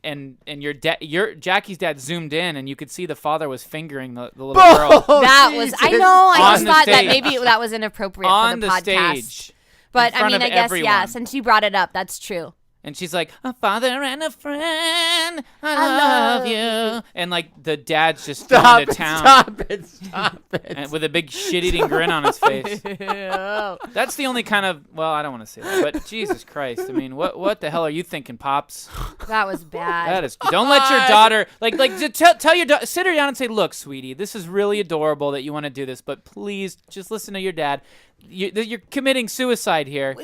S4: your Jackie's dad zoomed in, and you could see the father was fingering the little girl
S3: That was, I know, I
S4: On
S3: just
S4: the
S3: thought that
S4: stage.
S3: maybe that was inappropriate
S4: on
S3: for the
S4: the
S3: podcast.
S4: stage.
S3: But
S4: in front
S3: I mean,
S4: of
S3: I guess,
S4: everyone.
S3: yeah, since you brought it up, that's true.
S4: And she's like, a father and a friend, I love you. And like the dad's just going to town.
S2: Stop it.
S4: And with a big shit-eating grin on his face. That's the only kind of, well, I don't want to say that, but Jesus Christ. I mean, what the hell are you thinking, Pops?
S3: That was bad.
S4: That is, don't let your daughter, just tell your daughter, sit her down and say, look, sweetie, this is really adorable that you want to do this, but please just listen to your dad. You're committing suicide here.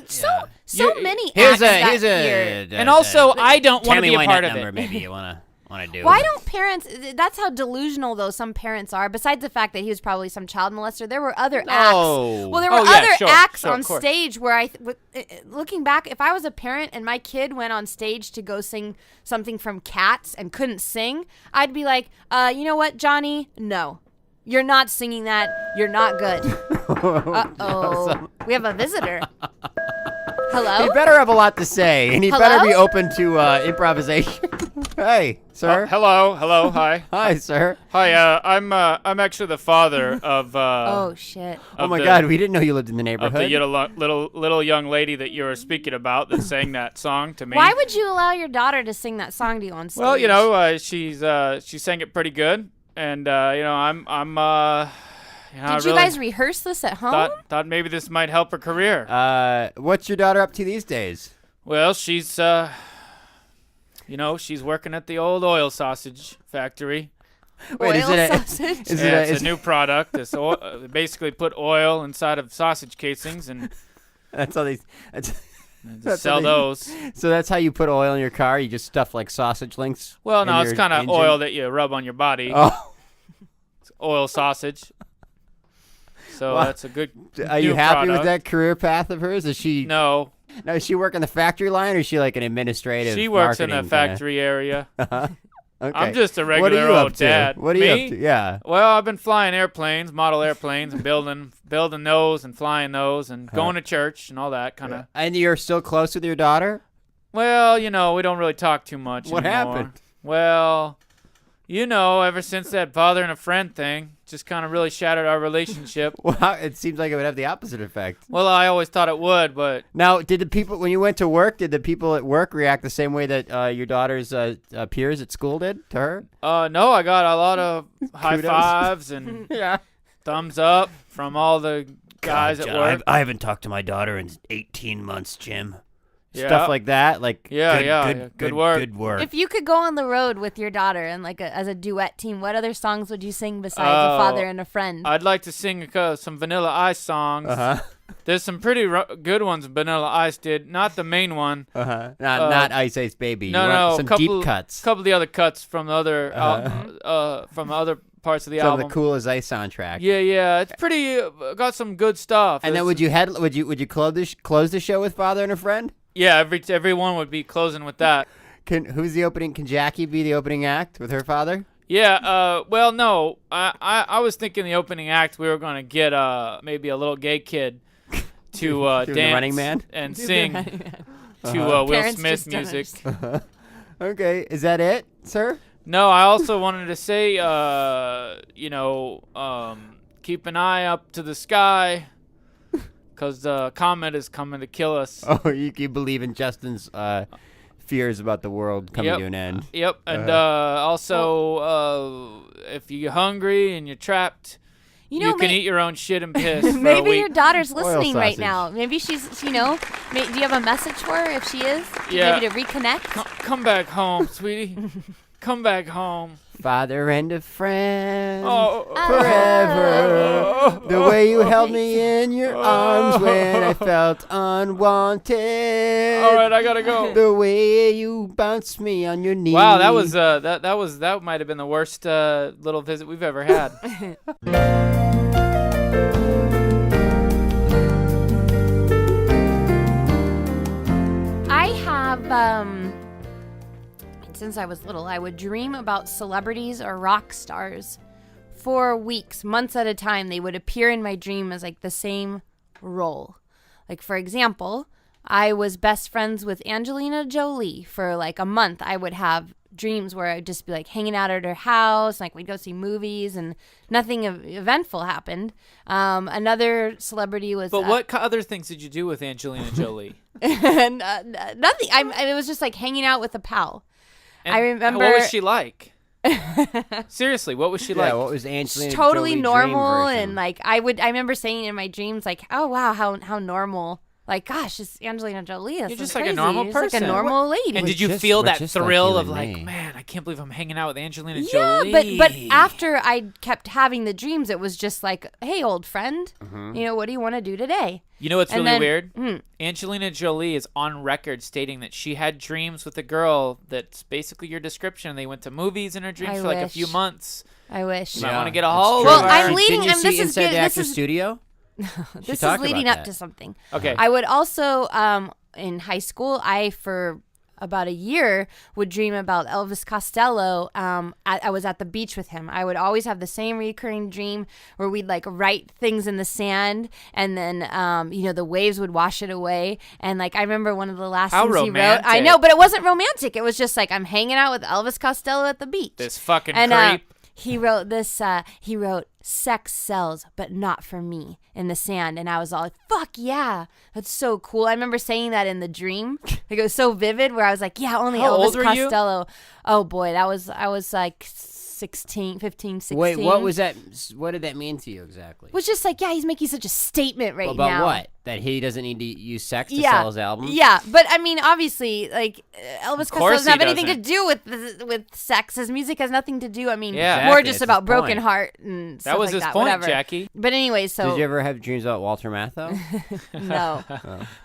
S3: So many
S2: Here's
S3: acts
S2: a
S3: that year.
S4: And also, I don't want to
S2: Tammy
S4: be a
S2: Wynette
S4: part of
S2: number
S4: it.
S2: maybe you want to do.
S3: Why don't parents? That's how delusional though some parents are. Besides the fact that he was probably some child molester, there were other acts. Well, there were
S4: Oh, yeah,
S3: other
S4: sure,
S3: acts
S4: sure,
S3: on
S4: of course.
S3: stage where looking back, if I was a parent and my kid went on stage to go sing something from Cats and couldn't sing, I'd be like, you know what, Johnny? No. You're not singing that. You're not good. Uh-oh. We have a visitor. Hello?
S2: He better have a lot to say, and he better
S3: Hello?
S2: be open to improvisation. Hey, sir.
S5: Hello, hi.
S2: Hi, sir.
S5: Hi, I'm actually the father of
S3: Oh, shit.
S2: Oh
S5: of
S2: my
S5: the-
S2: God, we didn't know you lived in the
S5: of
S2: neighborhood.
S5: the little young lady that you were speaking about that sang that song to me.
S3: Why would you allow your daughter to sing that song to you on stage?
S5: Well, she sang it pretty good, and I'm
S3: Did you guys rehearse this at home?
S5: thought maybe this might help her career.
S2: What's your daughter up to these days?
S5: Well, she's she's working at the old oil sausage factory.
S2: Wait, is
S3: Oil
S2: it a,
S3: sausage?
S2: is
S5: Yeah,
S2: it
S5: it's a new product. It's they basically put oil inside of sausage casings and
S2: that's how they. That's
S5: sell
S2: what they-
S5: those.
S2: So that's how you put oil in your car. You just stuff like sausage links.
S5: Well,
S2: in
S5: no, it's
S2: your
S5: kind of
S2: engine?
S5: oil that you rub on your body.
S2: Oh,
S5: It's oil sausage. So
S2: Well,
S5: that's a good.
S2: are you
S5: new
S2: happy with
S5: product.
S2: that career path of hers? Is she?
S5: No,
S2: No, does she work in the factory line, or is she like an administrative?
S5: she works in the
S2: marketing kinda-
S5: factory area.
S2: Okay.
S5: I'm just a
S2: What are
S5: regular
S2: you
S5: old
S2: up to?
S5: dad.
S2: What are
S5: Me?
S2: you up to? Yeah.
S5: Well, I've been flying airplanes, model airplanes, and building those and flying those and going to church and all that kind of.
S2: And you're still close with your daughter?
S5: Well, we don't really talk too much
S2: What
S5: anymore.
S2: happened?
S5: Well, ever since that father and a friend thing, just kind of really shattered our relationship.
S2: Well, it seems like it would have the opposite effect.
S5: Well, I always thought it would, but
S2: Now, did the people when you went to work? Did the people at work react the same way that your daughter's peers at school did to her?
S5: no, I got a lot of high
S2: Kudos.
S5: fives and
S2: Yeah.
S5: thumbs up from all the guys at work.
S2: I haven't talked to my daughter in 18 months, Jim.
S5: Yeah.
S2: Stuff like that, like
S5: Yeah, good work.
S2: Good work.
S3: If you could go on the road with your daughter and as a duet team, what other songs would you sing besides
S5: Oh,
S3: A Father and a Friend?
S5: I'd like to sing some Vanilla Ice songs.
S2: Uh-huh.
S5: There's some pretty good ones Vanilla Ice did. Not the main one.
S2: Not Ice Ice Baby.
S5: No,
S2: You want
S5: no,
S2: some
S5: couple,
S2: deep cuts.
S5: Couple of the other cuts from the other from other parts of the
S2: Some of
S5: album.
S2: the Cool as Ice soundtrack.
S5: Yeah, it's pretty. Got some good stuff.
S2: And then would you close the show with Father and a Friend?
S5: Yeah, everyone would be closing with that.
S2: Who's the opening? Can Jackie be the opening act with her father?
S5: Yeah. Well, no. I was thinking the opening act we were gonna get maybe a little gay kid to
S2: Doing the
S5: dance
S2: Running Man?
S5: and sing to Will
S3: Parents
S5: Smith
S3: just don't
S5: music.
S3: understand.
S2: Okay, is that it, sir?
S5: No, I also wanted to say, keep an eye up to the sky, because the comet is coming to kill us.
S2: Oh, you believe in Justin's fears about the world coming
S5: Yep.
S2: to an end.
S5: Yep, and also, if you're hungry and you're trapped, you can eat your own shit and piss for a
S3: maybe
S5: week.
S3: your daughter's listening right
S2: sausage.
S3: now. Maybe she's, do you have a message for her if she is?
S5: Yeah.
S3: Maybe to reconnect?
S5: Come back home, sweetie. Come back home.
S2: Father and a friend.
S5: Oh,
S2: Forever. The way you held me in your arms when I felt unwanted.
S5: all right, I gotta go.
S2: The way you bounced me on your knee.
S5: Wow, that was that might have been the worst little visit we've ever had.
S3: I have, since I was little, I would dream about celebrities or rock stars for weeks, months at a time. They would appear in my dream as like the same role. Like, for example, I was best friends with Angelina Jolie for like a month. I would have dreams where I'd just be like hanging out at her house, like we'd go see movies, and nothing eventful happened. Another celebrity was.
S4: But what other things did you do with Angelina Jolie?
S3: Nothing. It was just like hanging out with a pal.
S4: And
S3: I remember.
S4: What was she like? Seriously, what was she like?
S2: Yeah, what was Angelina
S3: Totally
S2: Jolie
S3: normal,
S2: dream version?
S3: and like I remember saying in my dreams, like, oh wow, how normal. Like, gosh, it's Angelina Jolie.
S4: You're
S3: This
S4: just
S3: is
S4: like
S3: crazy.
S4: a normal
S3: She's
S4: person.
S3: like a normal lady.
S4: And did you
S2: just-
S4: feel
S2: we're
S4: that
S2: just like
S4: thrill
S2: you
S4: of
S2: and
S4: like,
S2: me.
S4: man, I can't believe I'm hanging out with Angelina
S3: Yeah,
S4: Jolie?
S3: but after I kept having the dreams, it was just like, hey, old friend, you know, what do you want to do today?
S4: You know what's
S3: And
S4: really
S3: then-
S4: weird? Angelina Jolie is on record stating that she had dreams with a girl that's basically your description. They went to movies in her dreams
S3: I
S4: for like a
S3: wish.
S4: few months.
S3: I wish.
S4: You might
S2: Yeah,
S4: want to get a
S2: it's
S4: hold
S2: true.
S4: of
S3: Well,
S4: her.
S3: I'm leading.
S2: Didn't you
S3: and
S2: see
S3: this is
S2: Inside
S3: good.
S2: the
S3: This
S2: Actors
S3: is
S2: Studio?
S3: this is
S2: talked
S3: leading
S2: about
S3: up
S2: that.
S3: to something.
S4: Okay.
S3: I would also, in high school, for about a year would dream about Elvis Costello. I was at the beach with him. I would always have the same recurring dream where we'd like write things in the sand, and then the waves would wash it away. And like I remember one of the last
S4: How
S3: things he wrote.
S4: romantic.
S3: I know, but it wasn't romantic. It was just like I'm hanging out with Elvis Costello at the beach.
S4: This fucking
S3: And
S4: creep.
S3: he wrote this. He wrote "Sex sells, but not for me" in the sand, and I was all like, "Fuck yeah, that's so cool." I remember saying that in the dream. Like, it was so vivid, where I was like, "Yeah, only
S4: How
S3: Elvis
S4: old were you?
S3: Costello." Oh boy, I was like 15, 16.
S2: Wait, what was that? What did that mean to you exactly?
S3: It was just like, yeah, he's making such a statement right
S2: About
S3: now.
S2: what? That he doesn't need to use sex to
S3: Yeah,
S2: sell his album?
S3: yeah, but I mean, obviously, like Elvis Costello
S4: course
S3: doesn't have
S4: he
S3: anything to
S4: doesn't.
S3: do with sex. His music has nothing to do. I mean,
S4: Yeah.
S3: more
S2: Exactly,
S3: just
S2: it's
S3: about
S2: his
S3: broken
S2: point.
S3: heart and stuff
S4: That was
S3: like
S4: his
S3: that,
S4: point,
S3: whatever.
S4: Jackie.
S3: But anyway, so
S2: Did you ever have dreams about Walter Matthau?
S3: no,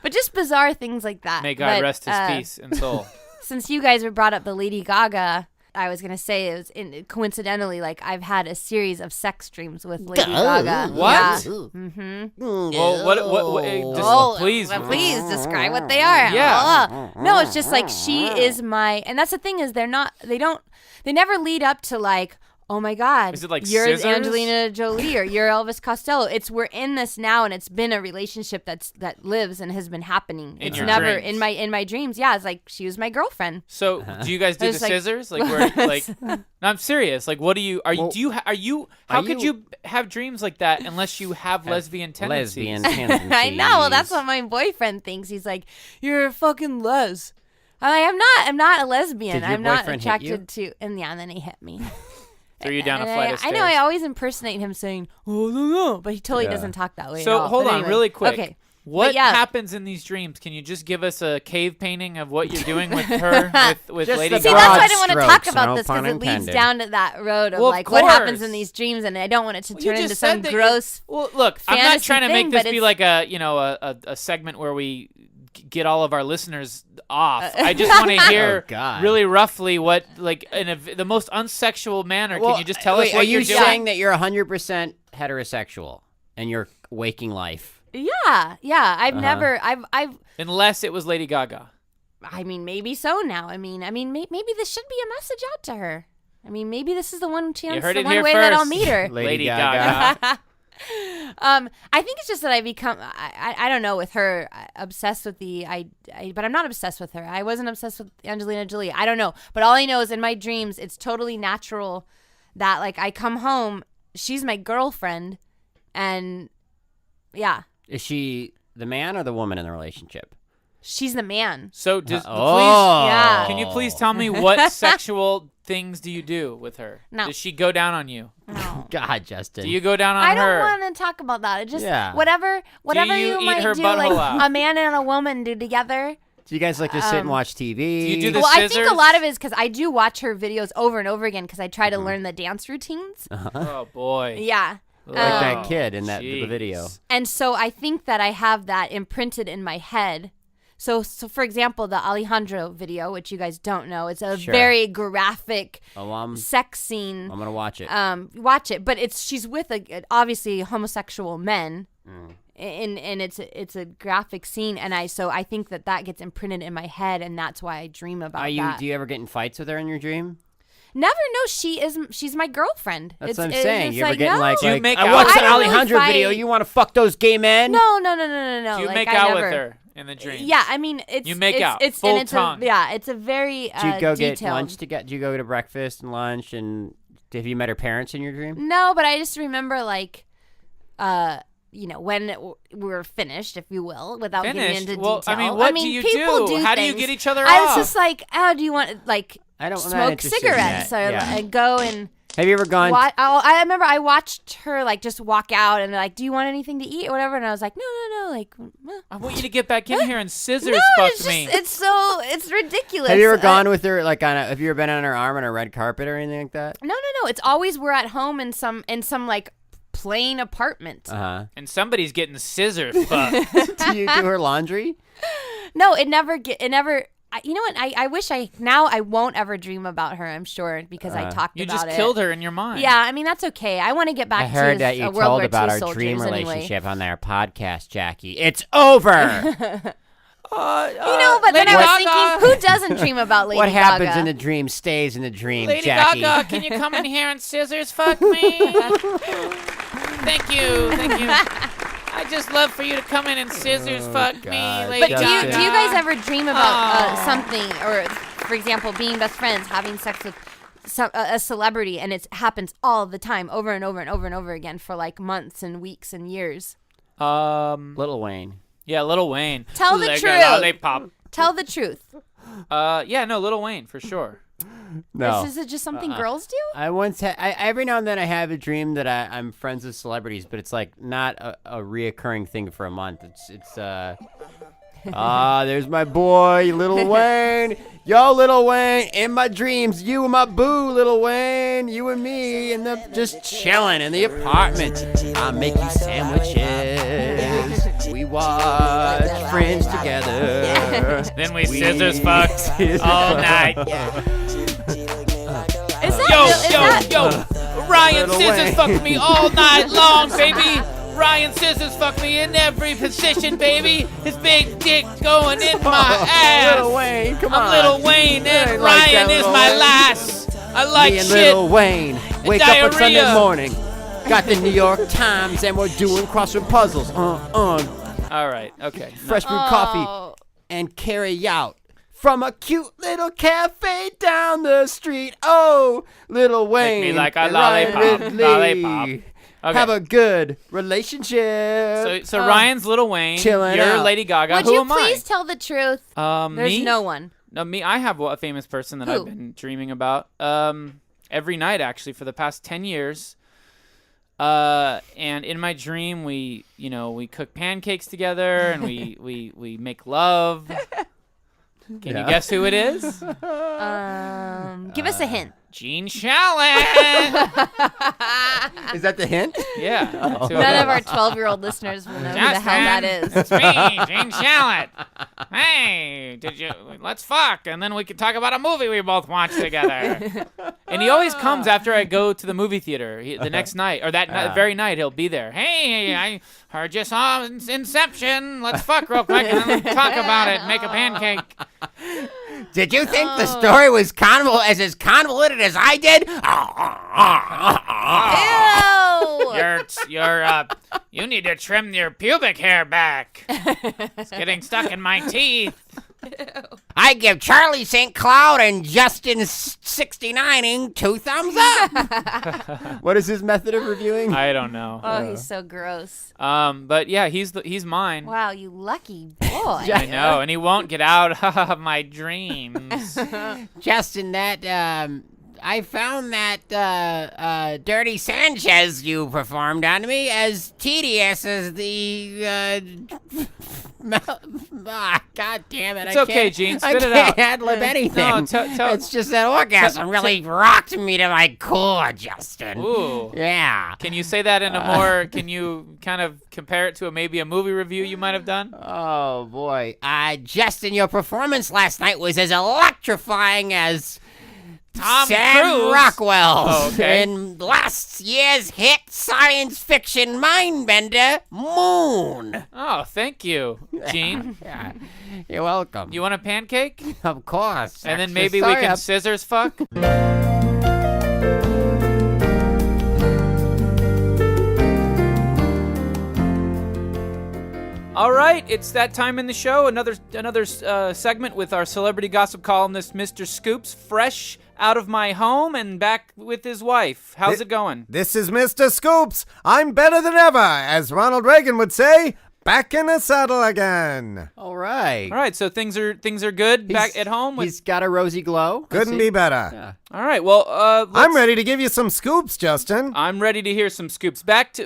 S3: but just bizarre things like that.
S4: May God
S3: But,
S4: rest his peace and soul.
S3: Since you guys were brought up the Lady Gaga, I was gonna say it was coincidentally, like I've had a series of sex dreams with Lady Gaga.
S4: What?
S3: Yeah.
S4: Well, what just
S3: Oh,
S4: please.
S3: well, please describe what they are.
S4: Yeah.
S3: No, it's just like she is my, and that's the thing is they never lead up to like, oh my God,
S4: Is it like
S3: you're
S4: scissors?
S3: Angelina Jolie or you're Elvis Costello. It's we're in this now, and it's been a relationship that lives and has been happening.
S4: In
S3: It's
S4: your
S3: never
S4: dreams.
S3: in my dreams. Yeah, it's like she was my girlfriend.
S4: So, do you guys do the
S3: It's like-
S4: scissors? Like, where, like, no, I'm serious. Like, what do you? Are you? How could you have dreams like that unless you have lesbian tendencies?
S2: Lesbian tendencies.
S3: I know. Well, that's what my boyfriend thinks. He's like, "You're a fucking les." I'm not a lesbian.
S2: Did your
S3: I'm not
S2: boyfriend hit you?
S3: attracted to. And yeah, and then he hit me.
S4: Threw you down a
S3: And
S4: flight of
S3: I
S4: stairs.
S3: know. I always impersonate him saying, "Oh no," but he totally
S2: Yeah.
S3: doesn't talk that way.
S4: So
S3: at all.
S4: hold
S3: But
S4: on,
S3: anyway.
S4: really quick.
S3: Okay.
S4: What
S3: But yeah.
S4: happens in these dreams? Can you just give us a cave painting of what you're doing with her, with
S2: Just
S4: Lady
S2: the
S3: See,
S4: Gaga?
S3: that's why I
S2: broad
S3: didn't want to
S2: strokes,
S3: talk about
S2: no
S3: this because
S2: pun
S3: it leads
S2: intended.
S3: down to that road of
S4: Well, of
S3: like what happens
S4: course.
S3: in these dreams, and I don't want it to
S4: Well, you
S3: turn into
S4: just
S3: some
S4: said that
S3: gross.
S4: Well, look, I'm not
S3: fantasy
S4: trying to
S3: thing,
S4: make this
S3: but
S4: be
S3: it's-
S4: like a segment where we get all of our listeners off. I just want to hear
S2: Oh, God.
S4: really roughly what, like, in the most unsexual manner.
S2: Well,
S4: Can you just tell
S2: wait,
S4: us what
S2: are you
S4: you're doing?
S2: saying that you're 100% heterosexual in your waking life?
S3: Yeah. I've
S2: Uh-huh.
S3: never. I've.
S4: Unless it was Lady Gaga.
S3: I mean, maybe so now. I mean, maybe this should be a message out to her. I mean, maybe this is the one chance,
S4: heard
S3: the
S4: it
S3: one
S4: here
S3: way that I'll
S4: first.
S3: meet her.
S4: Lady Gaga.
S3: I think it's just that I become, I don't know, with her, obsessed with but I'm not obsessed with her. I wasn't obsessed with Angelina Jolie. I don't know. But all I know is in my dreams, it's totally natural that like I come home, she's my girlfriend, and yeah,
S2: Is she the man or the woman in the relationship?
S3: she's the man.
S4: So, please,
S3: Yeah.
S4: can you please tell me what sexual things do you do with her?
S3: No.
S4: Does she go down on you?
S3: No.
S2: God, Justin.
S4: Do you go down on
S3: I
S4: her?
S3: don't want to talk about that. It just
S2: Yeah.
S3: whatever
S4: you eat
S3: might
S4: her
S3: do,
S4: butthole
S3: like
S4: out?
S3: a man and a woman do together.
S2: Do you guys like to sit and watch TV?
S4: Do you do the
S3: Well, I think
S4: scissors?
S3: a lot of it is because I do watch her videos over and over again because I try to learn the dance routines.
S4: Oh boy.
S3: Yeah.
S2: Like that
S4: Oh,
S2: kid in that
S4: jeez.
S2: video.
S3: And so I think that I have that imprinted in my head. So for example, the Alejandro video, which you guys don't know, it's a
S2: Sure.
S3: very graphic
S2: Oh,
S3: sex scene.
S2: I'm gonna watch it.
S3: Watch it, but she's with obviously homosexual men.
S2: Mm.
S3: And it's a graphic scene, and I think that gets imprinted in my head, and that's why I dream about that.
S2: Do you ever get in fights with her in your dream?
S3: Never. No, she's my girlfriend.
S2: That's what I'm saying. You ever
S3: like,
S2: getting
S3: no.
S2: like,
S4: Do you make
S2: I
S4: out-
S2: watched
S3: I
S2: that
S3: don't really
S2: Alejandro
S3: fight.
S2: video. You want to fuck those gay men?
S3: No.
S4: Do you
S3: Like,
S4: make
S3: I
S4: out
S3: never.
S4: with her in the dream.
S3: Yeah, I mean, it's
S4: You make
S3: it's,
S4: out,
S3: It's,
S4: full
S3: and it's
S4: tongue.
S3: it's a very
S2: Do you go
S3: detailed.
S2: get lunch together? Do you go to breakfast and lunch? And have you met her parents in your dream?
S3: No, but I just remember like, when we were finished, if you will, without
S4: Finished?
S3: getting into
S4: Well,
S3: detail.
S4: I mean, what do you
S3: people
S4: do? How do you
S3: things.
S4: get each other
S3: I was
S4: off?
S3: just like, oh, do you want like
S2: I'm not
S3: smoke
S2: interested in
S3: cigarettes
S2: that.
S3: or
S2: Yeah.
S3: and go and.
S2: Have you ever gone?
S3: I remember I watched her like just walk out and they're like, "Do you want anything to eat or whatever?" And I was like, "No, like."
S5: I want you to get back in here and scissors
S3: No,
S5: fuck
S3: it's just
S5: me.
S3: it's ridiculous.
S2: Have you ever gone with her like have you ever been on her arm on a red carpet or anything like that?
S3: No. It's always we're at home in some like plain apartment.
S5: And somebody's getting scissors fucked.
S2: Do you do her laundry?
S3: No, it never. You know what? I wish now I won't ever dream about her. I'm sure because I talked
S5: You
S3: about
S5: just
S3: it.
S5: killed her in your mind.
S3: Yeah, I mean that's okay. I want to get back
S2: I heard that you
S3: World
S2: told
S3: War
S2: about
S3: II
S2: our
S3: soldiers
S2: dream
S3: anyway.
S2: relationship on their podcast, Jackie. It's over.
S3: But then
S5: Lady
S3: I was
S5: Gaga.
S3: thinking, who doesn't dream about Lady
S2: What happens
S3: Gaga?
S2: in the dream stays in the dream,
S5: Lady
S2: Jackie.
S5: Gaga, can you come in here and scissors fuck me? Thank you. I just love for you to come in and scissors fuck me,
S2: God.
S5: Lady
S3: But do
S5: Gaga.
S3: you guys ever dream about something, or for example, being best friends, having sex with a celebrity, and it happens all the time, over and over and over and over again for like months and weeks and years?
S2: Little Wayne.
S5: Yeah, Lil Wayne.
S3: Tell the
S5: Like a
S3: truth.
S5: lollipop.
S3: Tell the truth.
S5: Yeah, no, Lil Wayne for sure.
S2: No.
S3: Is it just something girls do?
S2: I once every now and then I have a dream that I'm friends with celebrities, but it's like not a reoccurring thing for a month. It's there's my boy, Lil Wayne. Yo, Lil Wayne, in my dreams, you and my boo, Lil Wayne, you and me, and just chilling in the apartment. I make you sandwiches. We watch Friends together.
S5: Then we scissors fucked all night.
S3: Is that
S5: Yo, Ryan
S2: Lil
S5: scissors
S2: Wayne.
S5: fucked me all night long, baby. Ryan scissors fucked me in every position, baby. His big dick going in my ass.
S2: Lil Wayne, come on.
S5: I'm Lil Wayne and
S2: ain't like
S5: Ryan
S2: that,
S5: is
S2: Lil
S5: my
S2: Wayne.
S5: lass. I like
S2: Me and
S5: shit.
S2: Lil Wayne wake up on Sunday
S5: diarrhea.
S2: morning. Got the New York Times and we're doing crossword puzzles.
S5: All right, okay.
S2: Fresh brewed coffee and carry out from a cute little cafe down the street. Oh, Lil Wayne.
S5: me like a
S2: and Ryan
S5: lollipop,
S2: Ridley
S5: lollipop. Okay.
S2: have a good relationship.
S5: So Ryan's Lil Wayne.
S2: Chilling
S5: You're
S2: out.
S5: Lady Gaga.
S3: Would
S5: Who
S3: you
S5: am
S3: please tell the truth?
S5: I?
S3: There's
S5: Me?
S3: no one.
S5: No, me. I have a famous person that
S3: Who?
S5: I've been dreaming about. Every night actually for the past 10 years. And in my dream, we cook pancakes together and we make love. Can you guess who it is?
S3: Give us a hint.
S5: Gene Shalit.
S2: Is that the hint?
S5: Yeah. that's who it
S3: None
S5: is.
S3: of our 12-year-old listeners will know who the hell that is.
S5: It's me, Gene Shalit. Hey, let's fuck, and then we can talk about a movie we both watched together. And he always comes after I go to the movie theater the next night, or that very night he'll be there. Hey, I heard you saw Inception. Let's fuck real quick and then talk about it. Make a pancake.
S2: Did you think the story was as convoluted as I did?
S3: Ew!
S5: You need to trim your pubic hair back. It's getting stuck in my teeth.
S2: I give Charlie St. Cloud and Justin 69ing 2 thumbs up. What is his method of reviewing?
S5: I don't know.
S3: Oh, he's so gross.
S5: But yeah, he's mine.
S3: Wow, you lucky boy.
S5: I know, and he won't get out of my dreams.
S2: Justin, I found that Dirty Sanchez you performed on me as tedious as the God damn it!
S5: It's okay, Gene. Spit it
S2: I
S5: out.
S2: can't ad-lib anything.
S5: No, tell-
S2: it's just that orgasm really rocked me to my core, Justin.
S5: Ooh.
S2: Yeah.
S5: Can you say that in a more? Can you kind of compare it to maybe a movie review you might have done?
S2: Oh boy, Justin, your performance last night was as electrifying as
S5: Tom
S2: Sam
S5: Cruise.
S2: Rockwell's
S5: Oh, okay.
S2: in last year's hit science fiction mindbender, Moon.
S5: Oh, thank you, Gene.
S2: Yeah, you're welcome.
S5: You want a pancake?
S2: Of course.
S5: And then
S2: Actually,
S5: maybe we
S2: sorry,
S5: can
S2: I'm-
S5: scissors fuck?
S4: All right, it's that time in the show. Another segment with our celebrity gossip columnist, Mr. Scoops, fresh out of my home and back with his wife. How's it going?
S6: This is Mr. Scoops. I'm better than ever, as Ronald Reagan would say. Back in the saddle again.
S2: All right.
S4: All right, so things are good back at home.
S2: He's got a rosy glow.
S6: Couldn't be better.
S2: Yeah.
S4: All right, well,
S6: I'm ready to give you some scoops, Justin.
S4: I'm ready to hear some scoops. Back to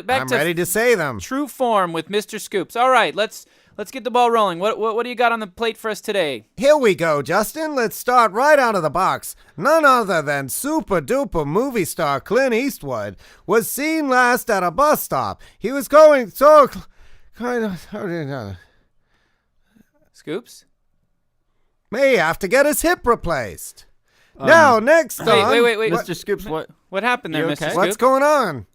S6: I'm ready to say them.
S4: true form with Mr. Scoops. All right, let's get the ball rolling. What do you got on the plate for us today?
S6: Here we go, Justin. Let's start right out of the box. None other than super-duper movie star Clint Eastwood was seen last at a bus stop. He was going so...
S4: Scoops?
S6: May have to get his hip replaced. Now, next on...
S4: Wait.
S2: Mr. Scoops, what
S4: happened there,
S2: You
S4: Mr.
S2: okay?
S4: Scoops?
S6: What's going on?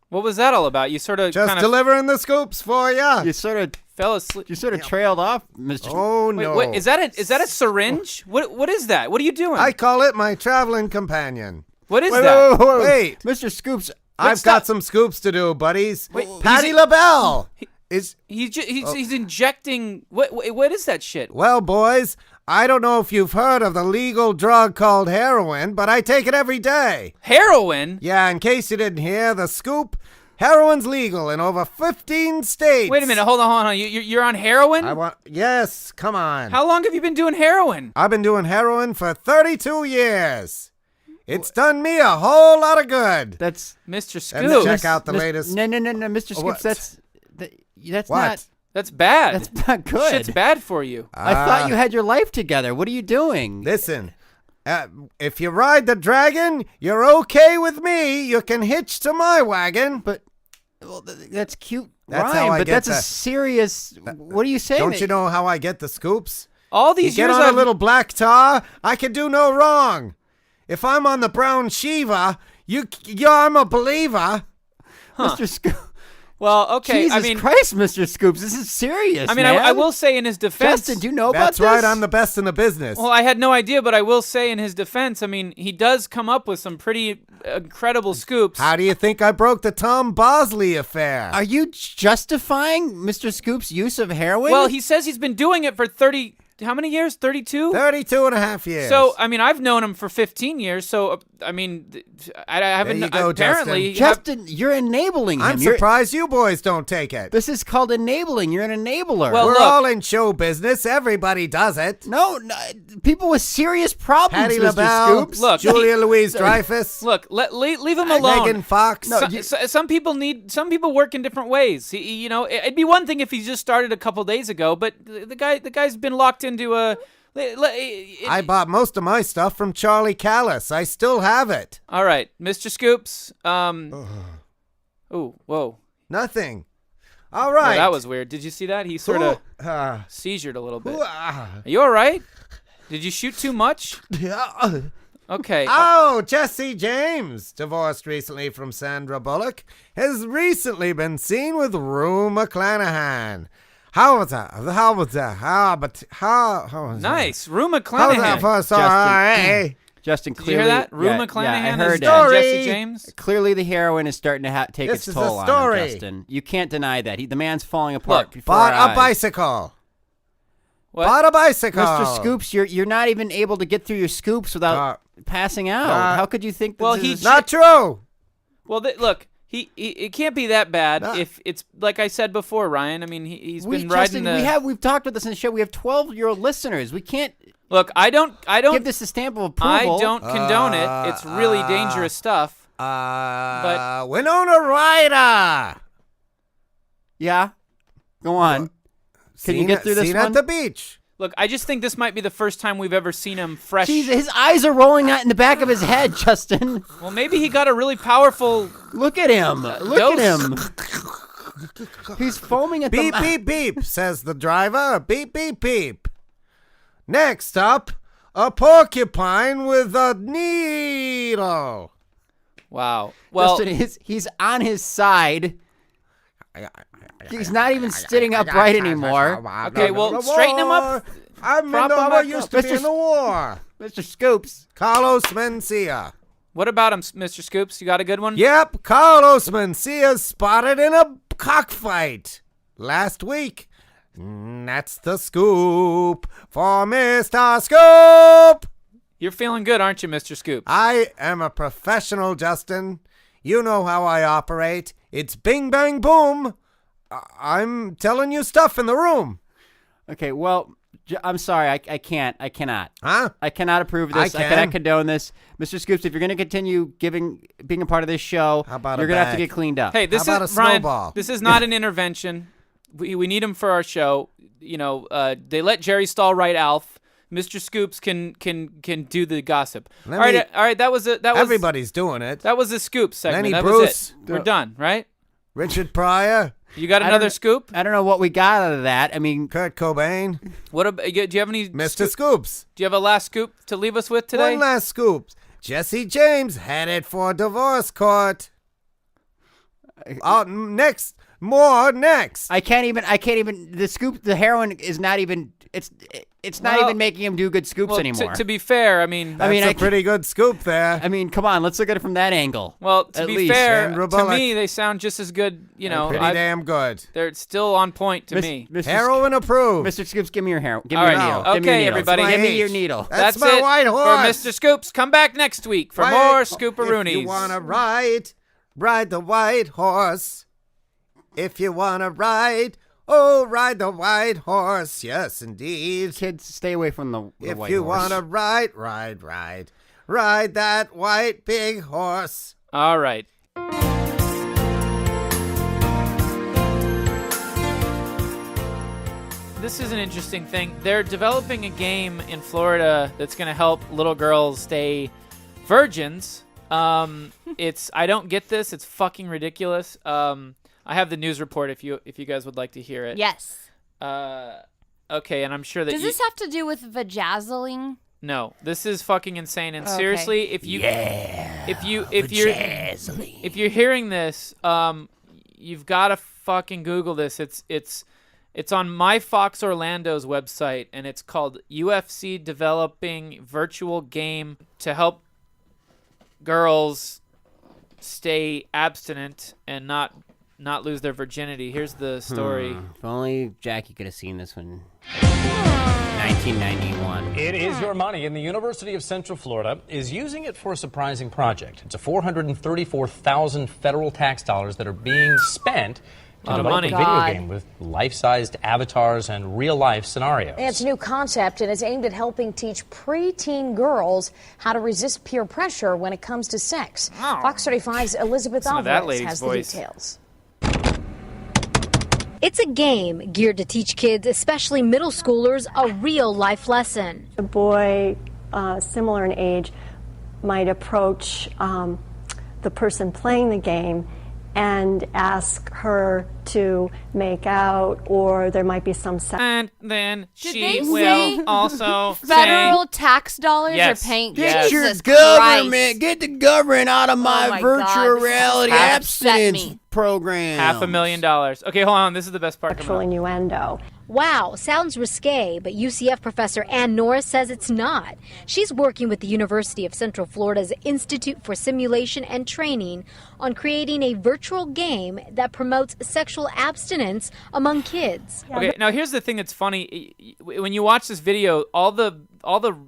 S4: What was that all about? You sort of
S6: Just delivering the scoops for ya.
S2: You sort of
S4: fell asleep.
S2: trailed off, Mr.
S6: Oh,
S4: Wait,
S6: no.
S4: is that a syringe? What is that? What are you doing?
S6: I call it my traveling companion.
S4: What is that?
S6: Wait.
S2: Mr. Scoops,
S6: I've
S4: stop.
S6: got some scoops to do, buddies.
S4: Wait,
S6: Patty
S4: he's-
S6: LaBelle is...
S4: He's injecting. What is that shit?
S6: Well, boys, I don't know if you've heard of the legal drug called heroin, but I take it every day.
S4: Heroin?
S6: Yeah, in case you didn't hear, the scoop, heroin's legal in over 15 states.
S4: Wait a minute. Hold on. You're on heroin?
S6: Yes, come on.
S4: How long have you been doing heroin?
S6: I've been doing heroin for 32 years. It's done me a whole lot of good.
S2: that's
S4: Mr.
S6: Let's
S4: Scoops.
S6: check out the latest.
S2: No, Mr. Scoops,
S6: what?
S2: that's
S6: What?
S2: not
S4: That's bad.
S2: that's not good.
S4: Shit's bad for you.
S2: I thought you had your life together. What are you doing?
S6: Listen, if you ride the dragon, you're okay with me. You can hitch to my wagon.
S2: But that's cute
S6: That's
S2: rhyme,
S6: how I
S2: but
S6: get
S2: that's a
S6: the-
S2: serious. What are you saying?
S6: Don't you know how I get the scoops?
S4: All
S6: You
S4: these
S6: get
S4: years
S6: on a
S4: I've
S6: little black tar, I can do no wrong. If I'm on the brown Shiva, I'm a believer.
S2: Mr. Scoops?
S4: Well, okay.
S2: Jesus
S4: I mean,
S2: Christ, Mr. Scoops, this is serious.
S4: I mean,
S2: man.
S4: I will say in his defense.
S2: Justin, do you know
S6: That's
S2: about this?
S6: right, I'm the best in the business.
S4: Well, I had no idea, but I will say in his defense, I mean, he does come up with some pretty incredible scoops.
S6: How do you think I broke the Tom Bosley affair?
S2: Are you justifying Mr. Scoops' use of heroin?
S4: Well, he says he's been doing it for 30. How many years? 32?
S6: 32 and a half years.
S4: So, I mean, I've known him for 15 years. So, I mean, I haven't.
S6: There you go,
S4: apparently,
S2: Justin, you're enabling him.
S6: I'm surprised you boys don't take it.
S2: This is called enabling. You're an enabler.
S4: Well,
S6: We're
S4: look.
S6: all in show business. Everybody does it.
S2: no, people with serious problems,
S6: Patty
S2: Mr.
S6: LaBelle,
S2: Scoops.
S4: Look,
S6: Julia Louis-Dreyfus,
S4: Look, leave him alone.
S6: Megan Fox.
S2: No,
S4: Some people work in different ways. It'd be one thing if he just started a couple days ago, but the guy's been locked into a.
S6: I bought most of my stuff from Charlie Callis. I still have it.
S4: All right, Mr. Scoops. Ooh, whoa.
S6: Nothing. All
S4: Oh,
S6: right.
S4: that was weird. Did you see that? He sort of
S6: Uh,
S4: seizured a little bit.
S6: uh,
S4: Are you all right? Did you shoot too much? Okay.
S6: Oh, Jesse James, divorced recently from Sandra Bullock, has recently been seen with Rue McClanahan. How was that? How was that? How was that?
S4: Nice. Rue
S6: How was
S4: McClanahan.
S6: that for sorry?
S2: Justin,
S4: Did you
S2: clearly,
S4: hear that? Rue
S2: yeah,
S4: McClanahan
S2: yeah, I
S4: is
S2: heard
S4: Jesse
S6: Story.
S4: James.
S2: Clearly, the heroin is starting to take
S6: This
S2: its
S6: is
S2: toll
S6: a
S2: on
S6: story.
S2: him, Justin. You can't deny that. The man's falling apart
S4: Look,
S2: before our
S6: Bought a
S2: eyes.
S6: bicycle.
S4: What?
S6: Bought a bicycle.
S2: Mr. Scoops, you're not even able to get through your scoops without passing out. How could you think that
S4: Well,
S2: this
S4: he-
S2: is...
S6: Not true.
S4: Well, look, he it can't be that bad
S6: Nah.
S4: if it's like I said before, Ryan. I mean, he's been
S2: Justin,
S4: riding the.
S2: we've talked about this in the show. We have 12-year-old listeners. We can't
S4: Look, I don't
S2: give this a stamp of approval.
S4: I don't condone it. It's really dangerous stuff.
S6: Winona Ryder.
S2: Yeah, go on. Can you get through this
S6: seen
S2: one?
S6: at the beach.
S4: Look, I just think this might be the first time we've ever seen him fresh.
S2: Jeez, his eyes are rolling out in the back of his head, Justin.
S4: Well, maybe he got a really powerful.
S2: Look at him. Look
S4: dose.
S2: at him. He's foaming at
S6: Beep,
S2: the
S6: beep, beep, says the driver. Beep, beep, beep. Next up, a porcupine with a needle.
S4: Wow. Well,
S2: Justin, he's on his side. He's not even sitting upright anymore.
S4: Okay, well, straighten him up.
S6: I'm
S4: Prop
S6: in
S4: him
S6: the
S4: back
S6: used
S4: up.
S6: to be
S2: Mr.
S6: in the war.
S2: Mr. Scoops.
S6: Carlos Mencia.
S4: what about him, Mr. Scoops? You got a good one?
S6: Yep, Carlos Mencia spotted in a cockfight. last week. That's the scoop for Mr. Scoop.
S4: You're feeling good, aren't you, Mr. Scoops?
S6: I am a professional, Justin. You know how I operate. It's bing, bang, boom. I'm telling you stuff in the room.
S2: Okay, well, I'm sorry. I cannot.
S6: Huh?
S2: I cannot approve of this. I
S6: can.
S2: cannot condone this. Mr. Scoops, if you're going to continue being a part of this show,
S6: How about
S2: you're
S6: a
S2: going to have to
S6: bag?
S2: get cleaned up.
S4: Hey, this
S6: How about
S4: is
S6: a
S4: Ryan,
S6: snowball?
S4: this is not an intervention. We need him for our show. You know, they let Jerry Stahl write Alf. Mr. Scoops can do the gossip. All right. That was
S6: Everybody's doing it.
S4: That was the scoop segment.
S6: Lenny
S4: That
S6: Bruce.
S4: was it. We're done, right?
S6: Richard Pryor,
S4: You got another scoop?
S2: I don't know what we got out of that. I mean,
S6: Kurt Cobain,
S4: What? Do you have any?
S6: Mr. Scoops.
S4: Do you have a last scoop to leave us with today?
S6: One last scoop. Jesse James headed for divorce court. Next. More next.
S2: I can't even. The scoop, the heroin is not even. It's not
S4: Well-
S2: even making him do good scoops
S4: Well,
S2: anymore.
S4: to be fair, I mean,
S6: That's a pretty good scoop there.
S2: I mean, come on, let's look at it from that angle.
S4: well, to
S2: at
S4: be
S2: least.
S4: fair,
S6: Sandra
S4: to
S6: Bullock.
S4: me they sound just as good. You know,
S6: pretty damn good.
S4: they're still on point to me.
S2: Mr.
S6: Heroin approved.
S2: Mr. Scoops, give me your hair. Give
S4: All
S2: me your
S4: right.
S2: needle.
S4: Okay,
S2: Give me your needle.
S4: everybody.
S2: Give me
S6: H.
S2: your needle.
S6: That's my
S4: it
S6: white
S4: for
S6: horse.
S4: Mr. Scoops. Come back next week for more Scooperoonies.
S6: If you wanna ride the white horse. If you wanna ride the white horse. Yes, indeed.
S2: Kids, stay away from the
S6: If
S2: white
S6: you
S2: horse.
S6: wanna ride that white big horse.
S4: All right. This is an interesting thing. They're developing a game in Florida that's going to help little girls stay virgins. I don't get this. It's fucking ridiculous. I have the news report if you guys would like to hear it.
S3: Yes.
S4: Okay, and I'm sure that
S3: Does this have to do with vajazzling?
S4: No, this is fucking insane. And
S3: Okay.
S4: seriously, if you're hearing this, you've got to fucking Google this. It's on My Fox Orlando's website, and it's called UFC Developing Virtual Game to Help Girls Stay Abstinent and not lose their virginity. Here's the story.
S2: If only Jackie could have seen this one. 1991.
S7: It is your money, and the University of Central Florida is using it for a surprising project. It's a $434,000 federal tax dollars that are being spent to
S4: Lot of
S7: develop
S4: money.
S7: a video
S3: God.
S7: game with life-sized avatars and real-life scenarios.
S8: It's a new concept, and it's aimed at helping teach preteen girls how to resist peer pressure when it comes to sex.
S4: Oh.
S8: Fox 35's Elizabeth
S4: Listen to that
S8: Alvarez
S4: lady's
S8: has
S4: voice.
S8: the details.
S9: It's a game geared to teach kids, especially middle schoolers, a real life lesson.
S10: A boy similar in age might approach the person playing the game and ask her to make out, or there might be some sex.
S4: And then
S3: Did
S4: she
S3: they
S4: will
S3: say
S4: also
S3: Federal tax dollars
S4: Yes.
S3: are paying.
S4: Yes.
S3: Jesus
S2: government.
S3: Christ.
S2: Get the government out of my,
S3: my
S2: virtual
S3: God, this
S2: reality
S3: has upset
S2: abstinence
S3: me.
S2: program.
S4: $500,000. Okay, hold on. This is the best part.
S10: Sexual
S4: Coming up.
S10: innuendo.
S9: Wow, sounds risque, but UCF professor Ann Norris says it's not. She's working with the University of Central Florida's Institute for Simulation and Training on creating a virtual game that promotes sexual abstinence among kids.
S4: Okay, now here's the thing that's funny. When you watch this video, all the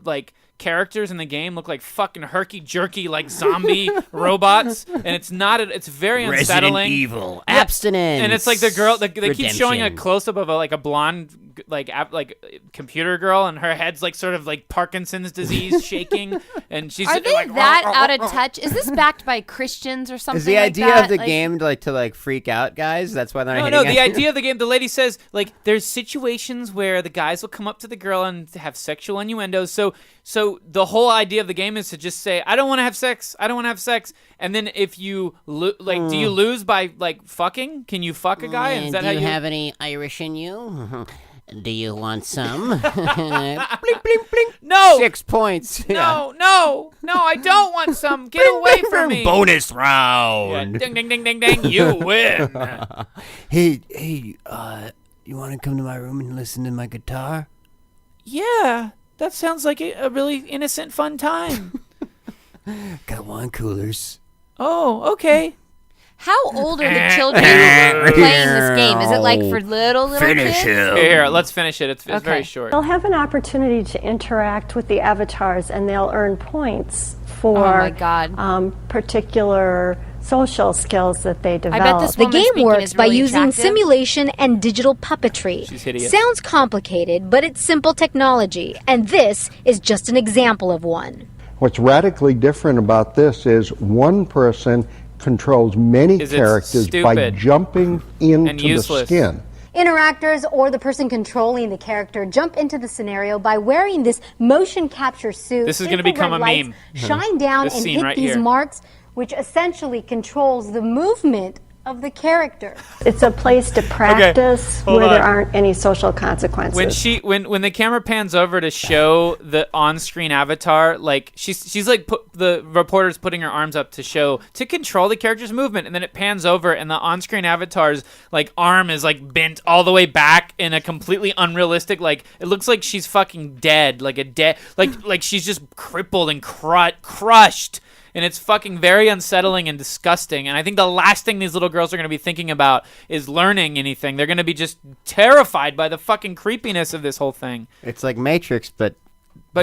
S4: like characters in the game look like fucking herky-jerky like zombie robots, and it's not. It's very unsettling.
S2: Evil. Abstinence.
S4: And it's like the girl. They keep showing a
S2: Redemption.
S4: close-up of a blonde like computer girl, and her head's like sort of like Parkinson's disease shaking, and she's
S3: Are they
S4: like
S3: that out of touch? Is this backed by Christians or something?
S2: Is the
S3: like
S2: idea
S3: that?
S2: of the
S3: Like,
S2: game to freak out guys? That's why they're not
S4: No,
S2: hitting
S4: the
S2: it?
S4: idea of the game, the lady says, like, there's situations where the guys will come up to the girl and have sexual innuendos. So the whole idea of the game is to just say, I don't want to have sex. I don't want to have sex. And then if you, do you lose by, like, fucking? Can you fuck a guy? And is that
S2: do
S4: how
S2: you
S4: you
S2: have any Irish in you? Do you want some? blink, blink, blink.
S4: No!
S2: 6 points.
S4: No, I don't want some. Get away from me.
S2: Bonus
S4: Yeah,
S2: round.
S4: ding, ding, ding, ding, ding. You win.
S2: Hey, you want to come to my room and listen to my guitar?
S4: Yeah, that sounds like a really innocent, fun time.
S2: Got wine coolers.
S4: Oh, okay.
S3: How old are the children playing this game? Is it like for little kids?
S4: Here, let's finish it. It's
S3: Okay.
S4: very short.
S10: They'll have an opportunity to interact with the avatars, and they'll earn points for
S3: Oh my God.
S10: particular social skills that they develop.
S3: bet this
S9: The
S3: woman
S9: game
S3: speaking
S9: works
S3: is
S9: by
S3: really
S9: using
S3: attractive.
S9: simulation and digital puppetry.
S4: She's hideous.
S9: Sounds complicated, but it's simple technology, and this is just an example of one.
S11: What's radically different about this is one person controls many
S4: Is it
S11: characters by
S4: stupid
S11: jumping
S4: and
S11: into the
S4: useless?
S11: skin.
S9: Interactors or the person controlling the character jump into the scenario by wearing this motion capture suit.
S4: This is gonna become a
S9: Infrared
S4: meme.
S9: lights shine down
S4: This
S9: and
S4: scene
S9: hit
S4: right
S9: these
S4: here.
S9: marks, which essentially controls the movement of the character.
S10: It's a place to practice
S4: hold
S10: where there
S4: on.
S10: aren't any social consequences.
S4: When the camera pans over to show the on-screen avatar, like she's like the reporter's putting her arms up to control the character's movement, and then it pans over and the on-screen avatar's like arm is like bent all the way back in a completely unrealistic, like it looks like she's fucking dead, like like she's just crippled and crushed. And it's fucking very unsettling and disgusting. And I think the last thing these little girls are going to be thinking about is learning anything. They're going to be just terrified by the fucking creepiness of this whole thing.
S2: It's like Matrix, but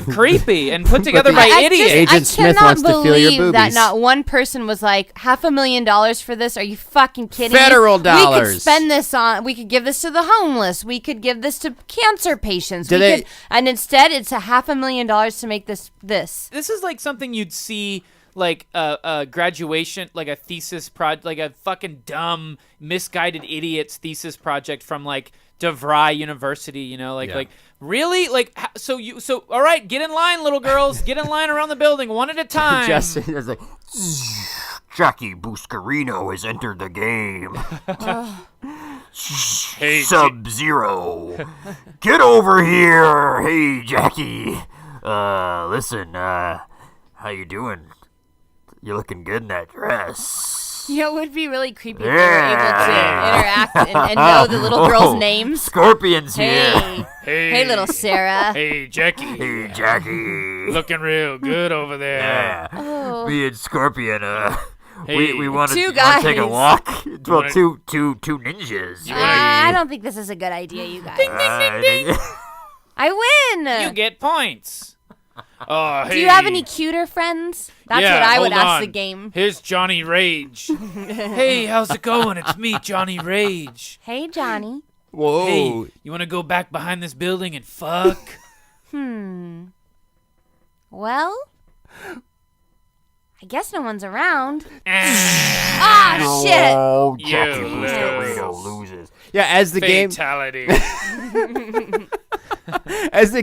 S4: creepy and put together by idiots.
S2: Agent Smith wants to feel your
S3: believe that
S2: boobies.
S3: not one person was like, $500,000 for this? Are you fucking kidding
S2: Federal
S3: me? We
S2: dollars.
S3: could spend this on, we could give this to the homeless. We could give this to cancer patients. And instead it's $500,000 to make this.
S4: This is like something you'd see like a graduation, like a thesis project, like a fucking dumb, misguided idiot's thesis project from like DeVry University, you know, like really, like so all right, get in line, little girls, get in line around the building one at a time.
S2: Justin is like,
S12: Jackie Buscarino has entered the game.
S4: Hey,
S12: Sub-Zero. Get over here. Hey, Jackie. Listen, how you doing? You're looking good in that dress.
S3: You know, it would be really creepy if they were able to interact and know the little girls' names.
S12: Scorpion's here.
S3: Hey, little Sarah.
S4: Hey, Jackie.
S12: Hey, Jackie.
S4: Looking real good over there.
S12: Yeah.
S3: Oh.
S12: Me and Scorpion,
S4: Hey,
S12: we want to
S3: two
S12: take a
S3: guys.
S12: walk. Well, two ninjas.
S3: I don't think this is a good idea, you guys. I win.
S4: You get points. Oh,
S3: Do you have any cuter friends? That's
S4: Yeah,
S3: what I would
S4: hold
S3: ask
S4: on.
S3: the game.
S4: Here's Johnny Rage. Hey, how's it going? It's me, Johnny Rage.
S3: Hey, Johnny.
S2: whoa.
S4: Hey, you want to go back behind this building and fuck?
S3: Well, I guess no one's around.
S4: Ah,
S3: Ah, shit.
S12: Oh,
S4: You
S12: Jackie
S4: lose.
S12: Buscarino loses.
S2: Yeah, as the
S4: Fatality.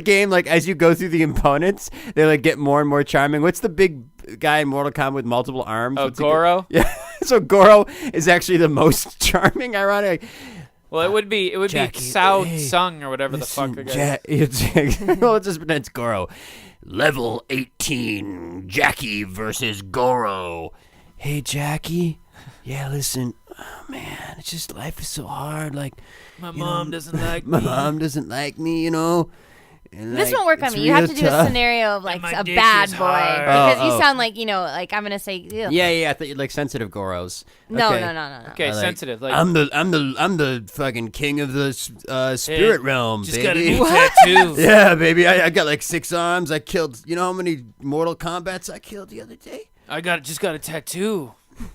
S2: game, like as you go through the opponents, they like get more and more charming. What's the big guy in Mortal Kombat with multiple arms?
S4: Oh,
S2: What's he
S4: Goro?
S2: Yeah. So Goro is actually the most charming, ironic.
S4: Well, it would be
S2: Jackie,
S4: Sao
S2: hey,
S4: Tsung or whatever the fuck the guy is.
S2: Well, let's just pretend it's Goro.
S12: Level 18, Jackie versus Goro.
S2: Hey, Jackie. Yeah, listen. Oh, man, it's just life is so hard. Like,
S4: My mom doesn't like
S2: my
S4: me.
S2: mom doesn't like me, you know. And,
S3: This
S2: like,
S3: won't work on
S2: it's
S3: me. You have
S2: real
S3: to do a
S2: tough.
S3: scenario of like
S4: my
S3: a
S4: dick
S3: bad
S4: is
S3: boy
S4: hard.
S3: because you
S2: Oh.
S3: sound like, you know, like I'm gonna say. Ugh.
S2: Yeah. I thought you'd like sensitive Goros.
S3: No,
S2: Okay.
S3: no.
S4: Okay,
S2: Like,
S4: sensitive. Like,
S2: I'm the fucking king of the spirit realm,
S4: just
S2: baby.
S4: got a new tattoo.
S2: Yeah, baby. I got like 6 arms. I killed. You know how many Mortal Kombats I killed the other day?
S4: I just got a tattoo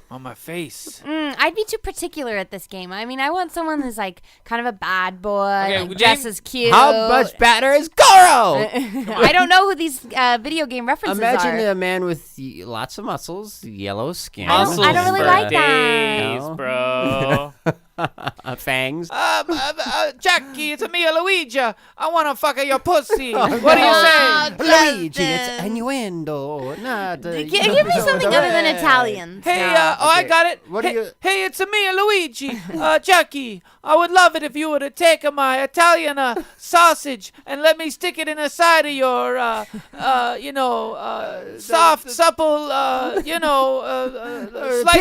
S4: on my face.
S3: I'd be too particular at this game. I mean, I want someone who's like kind of a bad boy,
S4: Okay,
S3: like
S4: well,
S3: dresses cute.
S2: How much better is Goro?
S3: I don't know who these video game references
S2: Imagine
S3: are.
S2: a man with lots of muscles, yellow skin,
S3: I don't really
S4: for
S3: like that.
S4: days,
S2: No.
S4: bro.
S2: fangs.
S4: Jackie, it's me, Luigi. I want to fuck your pussy. What do you say?
S2: Luigi, it's innuendo. Not,
S3: Give me something other than Italians.
S4: Hey,
S3: now.
S4: I got it.
S2: What
S4: hey,
S2: do you-
S4: hey, it's me, Luigi. Jackie, I would love it if you were to take my Italian sausage and let me stick it in the side of your, soft, supple, slices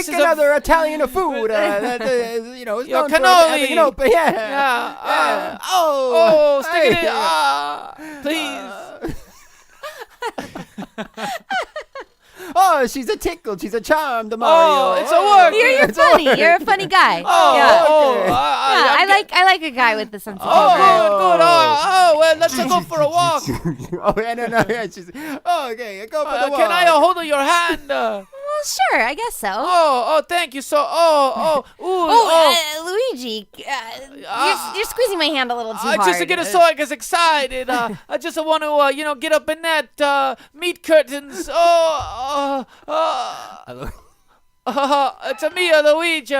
S2: Pick
S4: of
S2: another Italian food. You know, it's
S4: your
S2: known for
S4: cannoli.
S2: having an open- yeah.
S4: Yeah.
S2: Oh,
S4: Stick it
S2: hey.
S4: in. Please.
S2: Oh, she's a tickle. She's a charm. The Mario.
S4: Oh, it's a work.
S3: You're funny. You're a funny guy.
S4: Oh,
S3: yeah.
S4: oh,
S3: Yeah, I like a guy with the sense of
S4: Oh,
S3: humor.
S4: good. Oh, well, let's go for a walk.
S2: Oh, yeah, no. Yeah, she's. Oh, okay. Go for the walk.
S4: Can I hold your hand?
S3: Well, sure, I guess so.
S4: Oh, thank you. So,
S3: Luigi, you're squeezing my hand a little too hard.
S4: Just to get us so excited. I just want to, get up in that meat curtains. It's a me, Luigi.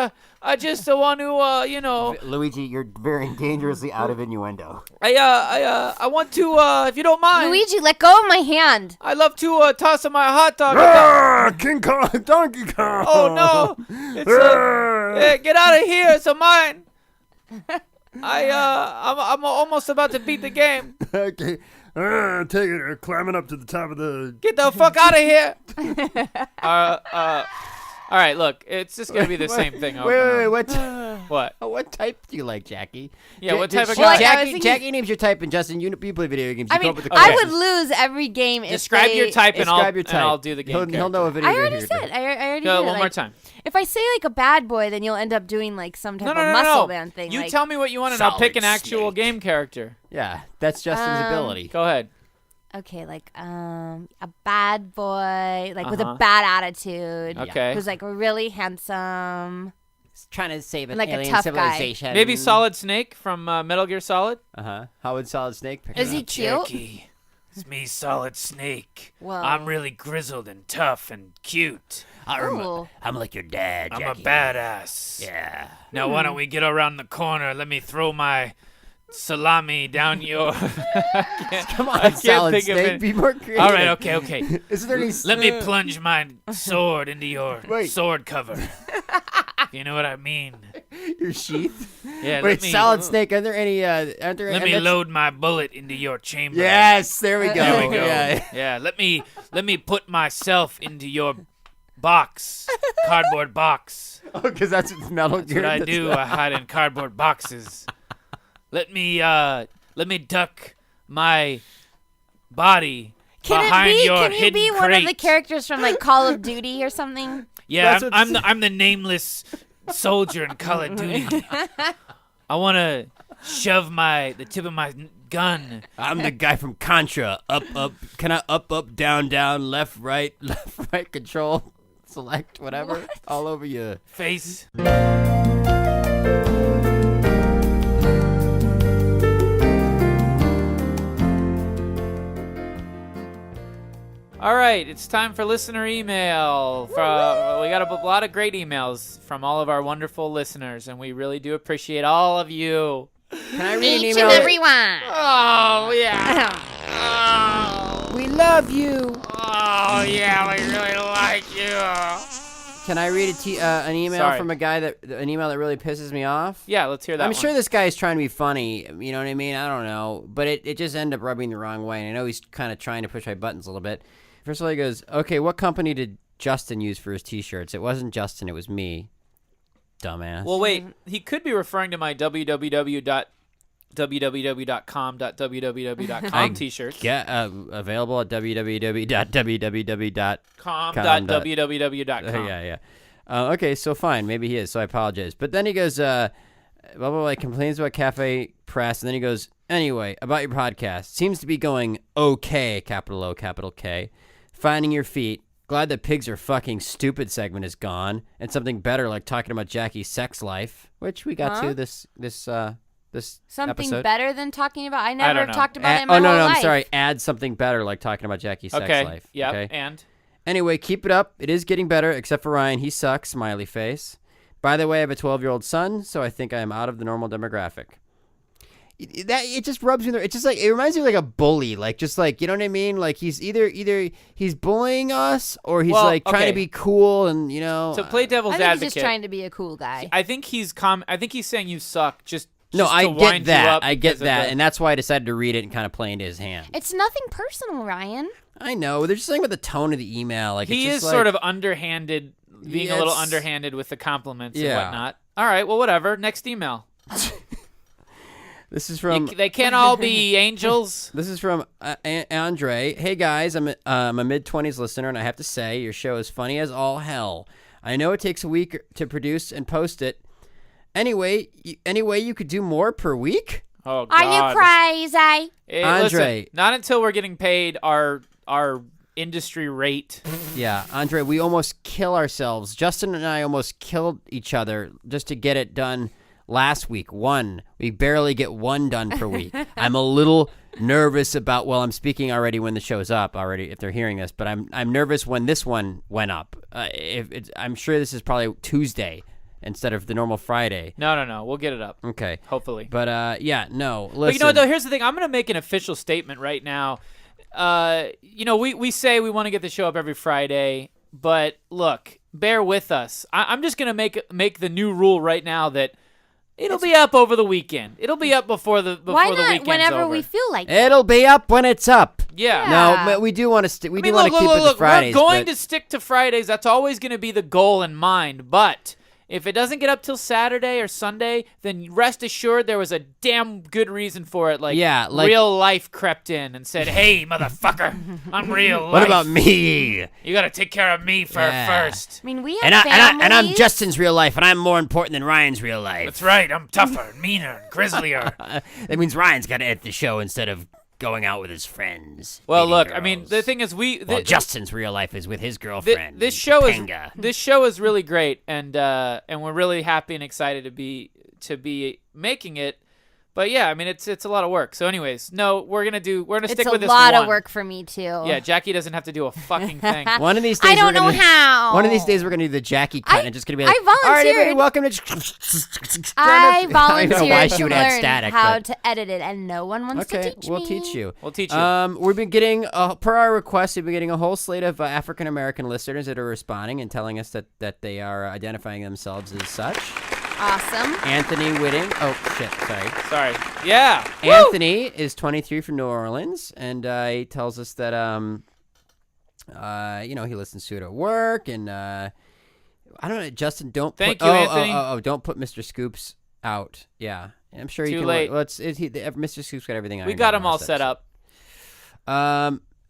S4: I just want to,
S2: Luigi, you're very dangerously out of innuendo.
S4: I want to, if you don't mind.
S3: Luigi, let go of my hand.
S4: I love to toss my hot dog.
S6: King Kong, Donkey Kong.
S4: Oh no! It's hey, get out of here! It's mine. I'm almost about to beat the game.
S6: Okay. Take it. Climbing up to the top of the.
S4: Get the fuck out of here! All right, look, it's just gonna be the same thing.
S2: Wait, what?
S4: What?
S2: What type do you like, Jackie?
S4: Yeah, what type of
S3: Well,
S4: guy?
S2: Jackie names your type, and Justin, you play video games.
S3: I
S2: You come
S3: mean,
S2: up with the
S3: I
S2: questions.
S3: would lose every game if
S4: Describe
S3: they...
S4: your type and
S2: Describe your type.
S4: I'll do the game.
S2: He'll know a video
S3: I
S2: game
S3: already
S2: here.
S3: said. I already
S4: Go
S3: did.
S4: one more time.
S3: If I say like a bad boy, then you'll end up doing like some type
S4: No,
S3: of muscle band thing.
S4: You
S3: like,
S4: tell me what you want, and I'll pick an
S2: Solid
S4: actual
S2: Snake.
S4: game character.
S2: Yeah, that's Justin's ability.
S4: Go ahead.
S3: Okay, like a bad boy, like with a bad attitude.
S4: Okay.
S3: Who's like really handsome.
S2: He's trying to save an
S3: Like a
S2: alien
S3: tough guy.
S2: civilization.
S4: Maybe Solid Snake from Metal Gear Solid.
S2: How would Solid Snake pick
S3: Is
S2: it
S3: he
S2: up?
S3: cute?
S5: Jackie, it's me, Solid Snake.
S3: Whoa.
S5: I'm really grizzled and tough and cute.
S3: Ooh.
S12: I'm like your dad,
S5: I'm
S12: Jackie.
S5: a badass.
S12: Yeah.
S5: Now, why don't we get around the corner? Let me throw my salami down your.
S2: Come
S5: I
S2: on,
S5: can't
S2: Solid
S5: think of
S2: Snake.
S5: it.
S2: Be more creative.
S5: All right, okay.
S2: Is there any...
S5: Let me plunge my sword into your
S2: Wait.
S5: sword cover. You know what I mean?
S2: Your sheath?
S5: Yeah.
S2: Wait, Solid Snake, are there any... aren't there
S5: Let me load my bullet into your chamber.
S2: Yes, there we go.
S5: There we go.
S2: Yeah.
S5: Yeah. Let me put myself into your box, cardboard box.
S2: Oh, because that's what Metal Gear
S5: What I
S2: does.
S5: do, I hide in cardboard boxes. Let me duck my body behind your
S3: Can you
S5: hidden
S3: be
S5: crate.
S3: one of the characters from like Call of Duty or something?
S5: Yeah,
S2: That's
S5: I'm the nameless soldier in Call of Duty. I want to shove the tip of my gun.
S2: I'm the guy from Contra. Up. Can I up, down, left, right, control, select, whatever, all over your
S5: face.
S4: All right, it's time for listener email. We got a lot of great emails from all of our wonderful listeners, and we really do appreciate all of you.
S2: Can I read an
S3: Each
S2: email?
S3: and every one.
S5: Oh yeah.
S2: We love you.
S5: Oh yeah, we really like you.
S2: Can I read an email
S4: Sorry.
S2: from an email that really pisses me off?
S4: Yeah, let's hear that
S2: I'm
S4: one.
S2: sure this guy is trying to be funny, you know what I mean? I don't know, but it just ended up rubbing the wrong way, and I know he's kind of trying to push my buttons a little bit. First of all, he goes, okay, what company did Justin use for his t-shirts? It wasn't Justin, it was me. Dumbass.
S4: Well, wait, he could be referring to my www.com t-shirts.
S2: Available at
S4: com.www.com.
S2: Yeah. Okay, so fine. Maybe he is, so I apologize. But then he goes, blah, blah, blah, complains about Cafe Press, and then he goes, anyway, about your podcast. Seems to be going okay, capital O, capital K. Finding your feet. Glad that pigs are fucking stupid segment is gone, and something better like talking about Jackie's sex life, which we got to this
S3: Something
S2: episode.
S3: better than talking about. I
S4: don't
S3: never
S4: know.
S3: talked about it in my
S2: no,
S3: whole
S2: I'm
S3: life.
S2: sorry. Add something better like talking about Jackie's sex life.
S4: Yep,
S2: Okay.
S4: and
S2: Anyway, keep it up. It is getting better, except for Ryan. He sucks. Smiley face. By the way, I have a 12-year-old son, so I think I am out of the normal demographic. It just rubs me. It's just like it reminds me of like a bully, like just like you know what I mean. Like he's either he's bullying us or he's
S4: Well,
S2: like trying
S4: okay.
S2: to be cool and you know.
S4: to play devil's
S3: I think
S4: advocate.
S3: he's just trying to be a cool guy.
S4: I think he's saying you suck.
S2: No, I
S4: to
S2: get
S4: wind you
S2: that.
S4: up
S2: I get
S4: because of
S2: that,
S4: the-
S2: and that's why I decided to read it and kind of play into his hand.
S3: It's nothing personal, Ryan.
S2: I know. They're just saying about the tone of the email. Like
S4: he
S2: it's
S4: is
S2: just
S4: sort
S2: like-
S4: of underhanded, being a little
S2: It's-
S4: underhanded with the compliments
S2: Yeah.
S4: and whatnot. All right, well, whatever. Next email.
S2: This is from.
S4: They can't all be angels.
S2: This is from Andre. Hey guys, I'm a mid-20s listener, and I have to say your show is funny as all hell. I know it takes a week to produce and post it. Anyway, you could do more per week?
S4: Oh, God.
S3: Are you crazy?
S4: Hey,
S2: Andre.
S4: listen, not until we're getting paid our industry rate.
S2: Yeah, Andre, we almost kill ourselves. Justin and I almost killed each other just to get it done last week. We barely get one done per week. I'm a little nervous about, I'm speaking already when the show's up already, if they're hearing this, but I'm nervous when this one went up. I'm sure this is probably Tuesday instead of the normal Friday.
S4: No. We'll get it up.
S2: Okay.
S4: Hopefully.
S2: But, no, listen.
S4: But you know what, though? Here's the thing. I'm going to make an official statement right now. We say we want to get the show up every Friday, but look, bear with us. I'm just going to make the new rule right now that it'll be up over the weekend. It'll be up before the weekend's
S3: whenever
S4: over.
S3: we feel like it?
S2: It'll be up when it's up.
S4: Yeah.
S2: No, but we do want to we do want to keep it to Fridays.
S4: We're going to stick to Fridays. That's always going to be the goal in mind. But if it doesn't get up till Saturday or Sunday, then rest assured there was a damn good reason for it. Like real life crept in and said, "Hey, motherfucker, I'm real life.
S2: What about me?
S4: You got to take care of me first."
S3: I mean, we have
S2: and I'm Justin's real life, and I'm more important than Ryan's real life.
S4: That's right. I'm tougher, and meaner, and grislier.
S2: That means Ryan's got to edit the show instead of going out with his friends.
S4: Well, look,
S2: girls.
S4: I mean, the thing is,
S2: Justin's real life is with his girlfriend.
S4: This show is really great, and we're really happy and excited to be making it. But yeah, I mean, it's a lot of work. So, anyways, no, we're gonna stick with this one.
S3: It's a lot of work for me too.
S4: Yeah, Jackie doesn't have to do a fucking thing.
S2: One of these days,
S3: I don't know how.
S2: One of these days, we're gonna do the Jackie cut, and it's just gonna be like,
S3: I volunteered.
S2: All right, everybody, welcome to.
S3: I volunteered
S2: don't know why she
S3: to
S2: would add
S3: learn
S2: static,
S3: how
S2: but-
S3: to edit it, and no one wants to teach me.
S2: We'll teach you.
S4: We'll teach you.
S2: We've been getting, per our request, we've been getting a whole slate of African American listeners that are responding and telling us that they are identifying themselves as such.
S3: Awesome.
S2: Anthony Whitting. Oh, shit.
S4: Sorry. Yeah.
S2: Anthony is 23 from New Orleans, and he tells us that, he listens to it at work, and I don't know, Justin, don't
S4: Thank
S2: put...
S4: you, Anthony.
S2: Don't put Mr. Scoops out. Yeah. I'm sure you
S4: Too
S2: can...
S4: late.
S2: Mr. Scoops got everything on.
S4: We got him all set up.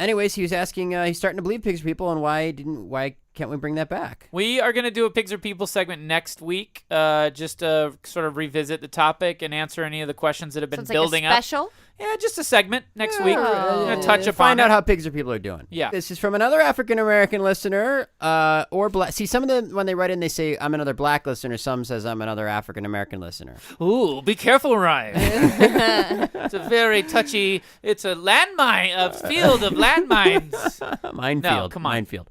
S2: Anyways, he was asking, he's starting to believe pigs are people, and why can't we bring that back?
S4: We are going to do a Pigs Are People segment next week, just to sort of revisit the topic and answer any of the questions that have been building
S3: up. Special?
S4: Yeah, just a segment next week. We're going to touch upon
S2: find out how pigs are people are doing.
S4: Yeah.
S2: This is from another African American listener, or black. See, some of them, when they write in, they say, I'm another black listener. Some says I'm another African American listener.
S4: Ooh, be careful, Ryan. It's a very touchy, it's a landmine, a field of landmines.
S2: Minefield.
S4: No, come on.
S2: Minefield.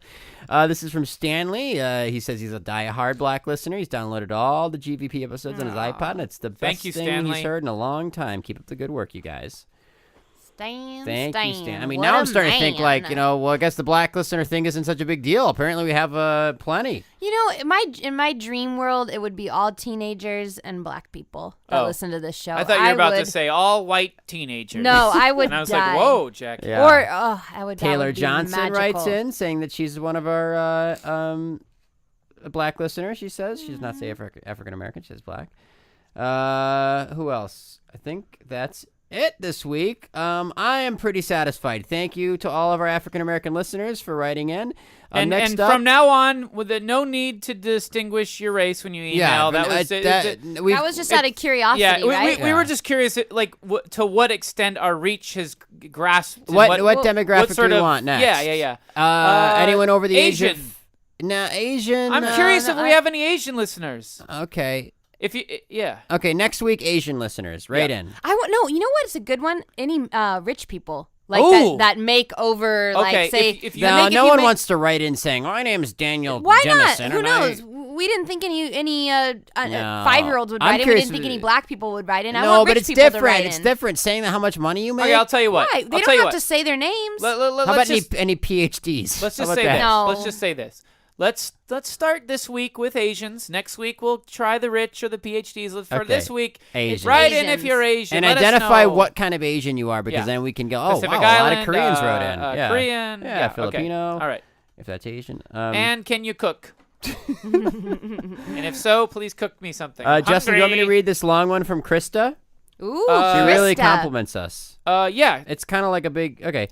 S2: This is from Stanley. He says he's a die-hard black listener. He's downloaded all the GVP episodes on his iPod, and it's the best thing
S4: Stanley.
S2: he's heard in a long time. Keep up the good work, you guys. Thank you, Stan. I mean,
S3: What
S2: now
S3: a
S2: I'm starting to think,
S3: man.
S2: I guess the black listener thing isn't such a big deal. Apparently, we have plenty.
S3: You know, in my dream world, it would be all teenagers and black people that listen to this show.
S4: I thought you were about to say all white teenagers.
S3: No, I would
S4: And I was
S3: die.
S4: like, whoa, Jackie.
S2: Yeah.
S3: Or I would.
S2: Taylor
S3: that would be
S2: Johnson writes
S3: magical.
S2: in saying that she's one of our black listeners. She says she does not say African American. She says black. Who else? I think that's it this week. I am pretty satisfied. Thank you to all of our African American listeners for writing in.
S4: And
S2: next up,
S4: from now on, with no need to distinguish your race when you email.
S2: Yeah,
S4: that was
S3: That was just out of curiosity,
S4: yeah,
S3: right?
S4: we were just curious, like, to what extent our reach has grasped. and
S2: what demographic
S4: what sort
S2: do we
S4: of,
S2: want next?
S4: Yeah.
S2: Anyone over the
S4: Asian.
S2: age of... No, Asian.
S4: I'm curious if we have any Asian listeners.
S2: Okay.
S4: If you, yeah.
S2: Okay, next week, Asian listeners, write in.
S3: You know what? It's a good one. Any rich people
S2: Ooh.
S3: that make over, like, say.
S2: No one wants to write in saying, "My name is Daniel."
S3: Why
S2: Jemison,
S3: not? Who
S2: and
S3: knows? We didn't think any
S2: No.
S3: 5-year-olds would
S2: I'm
S3: write in. We
S2: curious
S3: didn't think any black people would write in. I
S2: No,
S3: want
S2: but
S3: rich
S2: it's
S3: people to
S2: different.
S3: write
S2: It's
S3: in.
S2: different saying how much money you make.
S4: Okay, I'll tell you what.
S3: Why? They
S4: I'll tell
S3: don't
S4: you
S3: have
S4: what.
S3: to say their names.
S2: How about any PhDs?
S4: Let's
S2: How
S4: just
S2: about
S4: say
S2: that?
S4: this.
S3: No.
S4: Let's just say this. Let's start this week with Asians. Next week we'll try the rich or the PhDs. For this week,
S2: Asians.
S4: write in if you're Asian.
S2: And
S4: Let us
S2: identify
S4: know.
S2: what kind of Asian you are, because
S4: Yeah.
S2: then we can go, oh,
S4: Pacific
S2: wow, a lot
S4: Island,
S2: of Koreans wrote in. Yeah.
S4: Korean.
S2: Yeah,
S4: okay.
S2: Filipino.
S4: All right.
S2: If that's Asian.
S4: And can you cook? And if so, please cook me something.
S2: Justin, do you want me to
S4: Hungry.
S2: read this long one from Krista?
S3: Ooh,
S2: She really
S3: Krista.
S2: compliments us.
S4: Yeah.
S2: It's kind of like a big. Okay.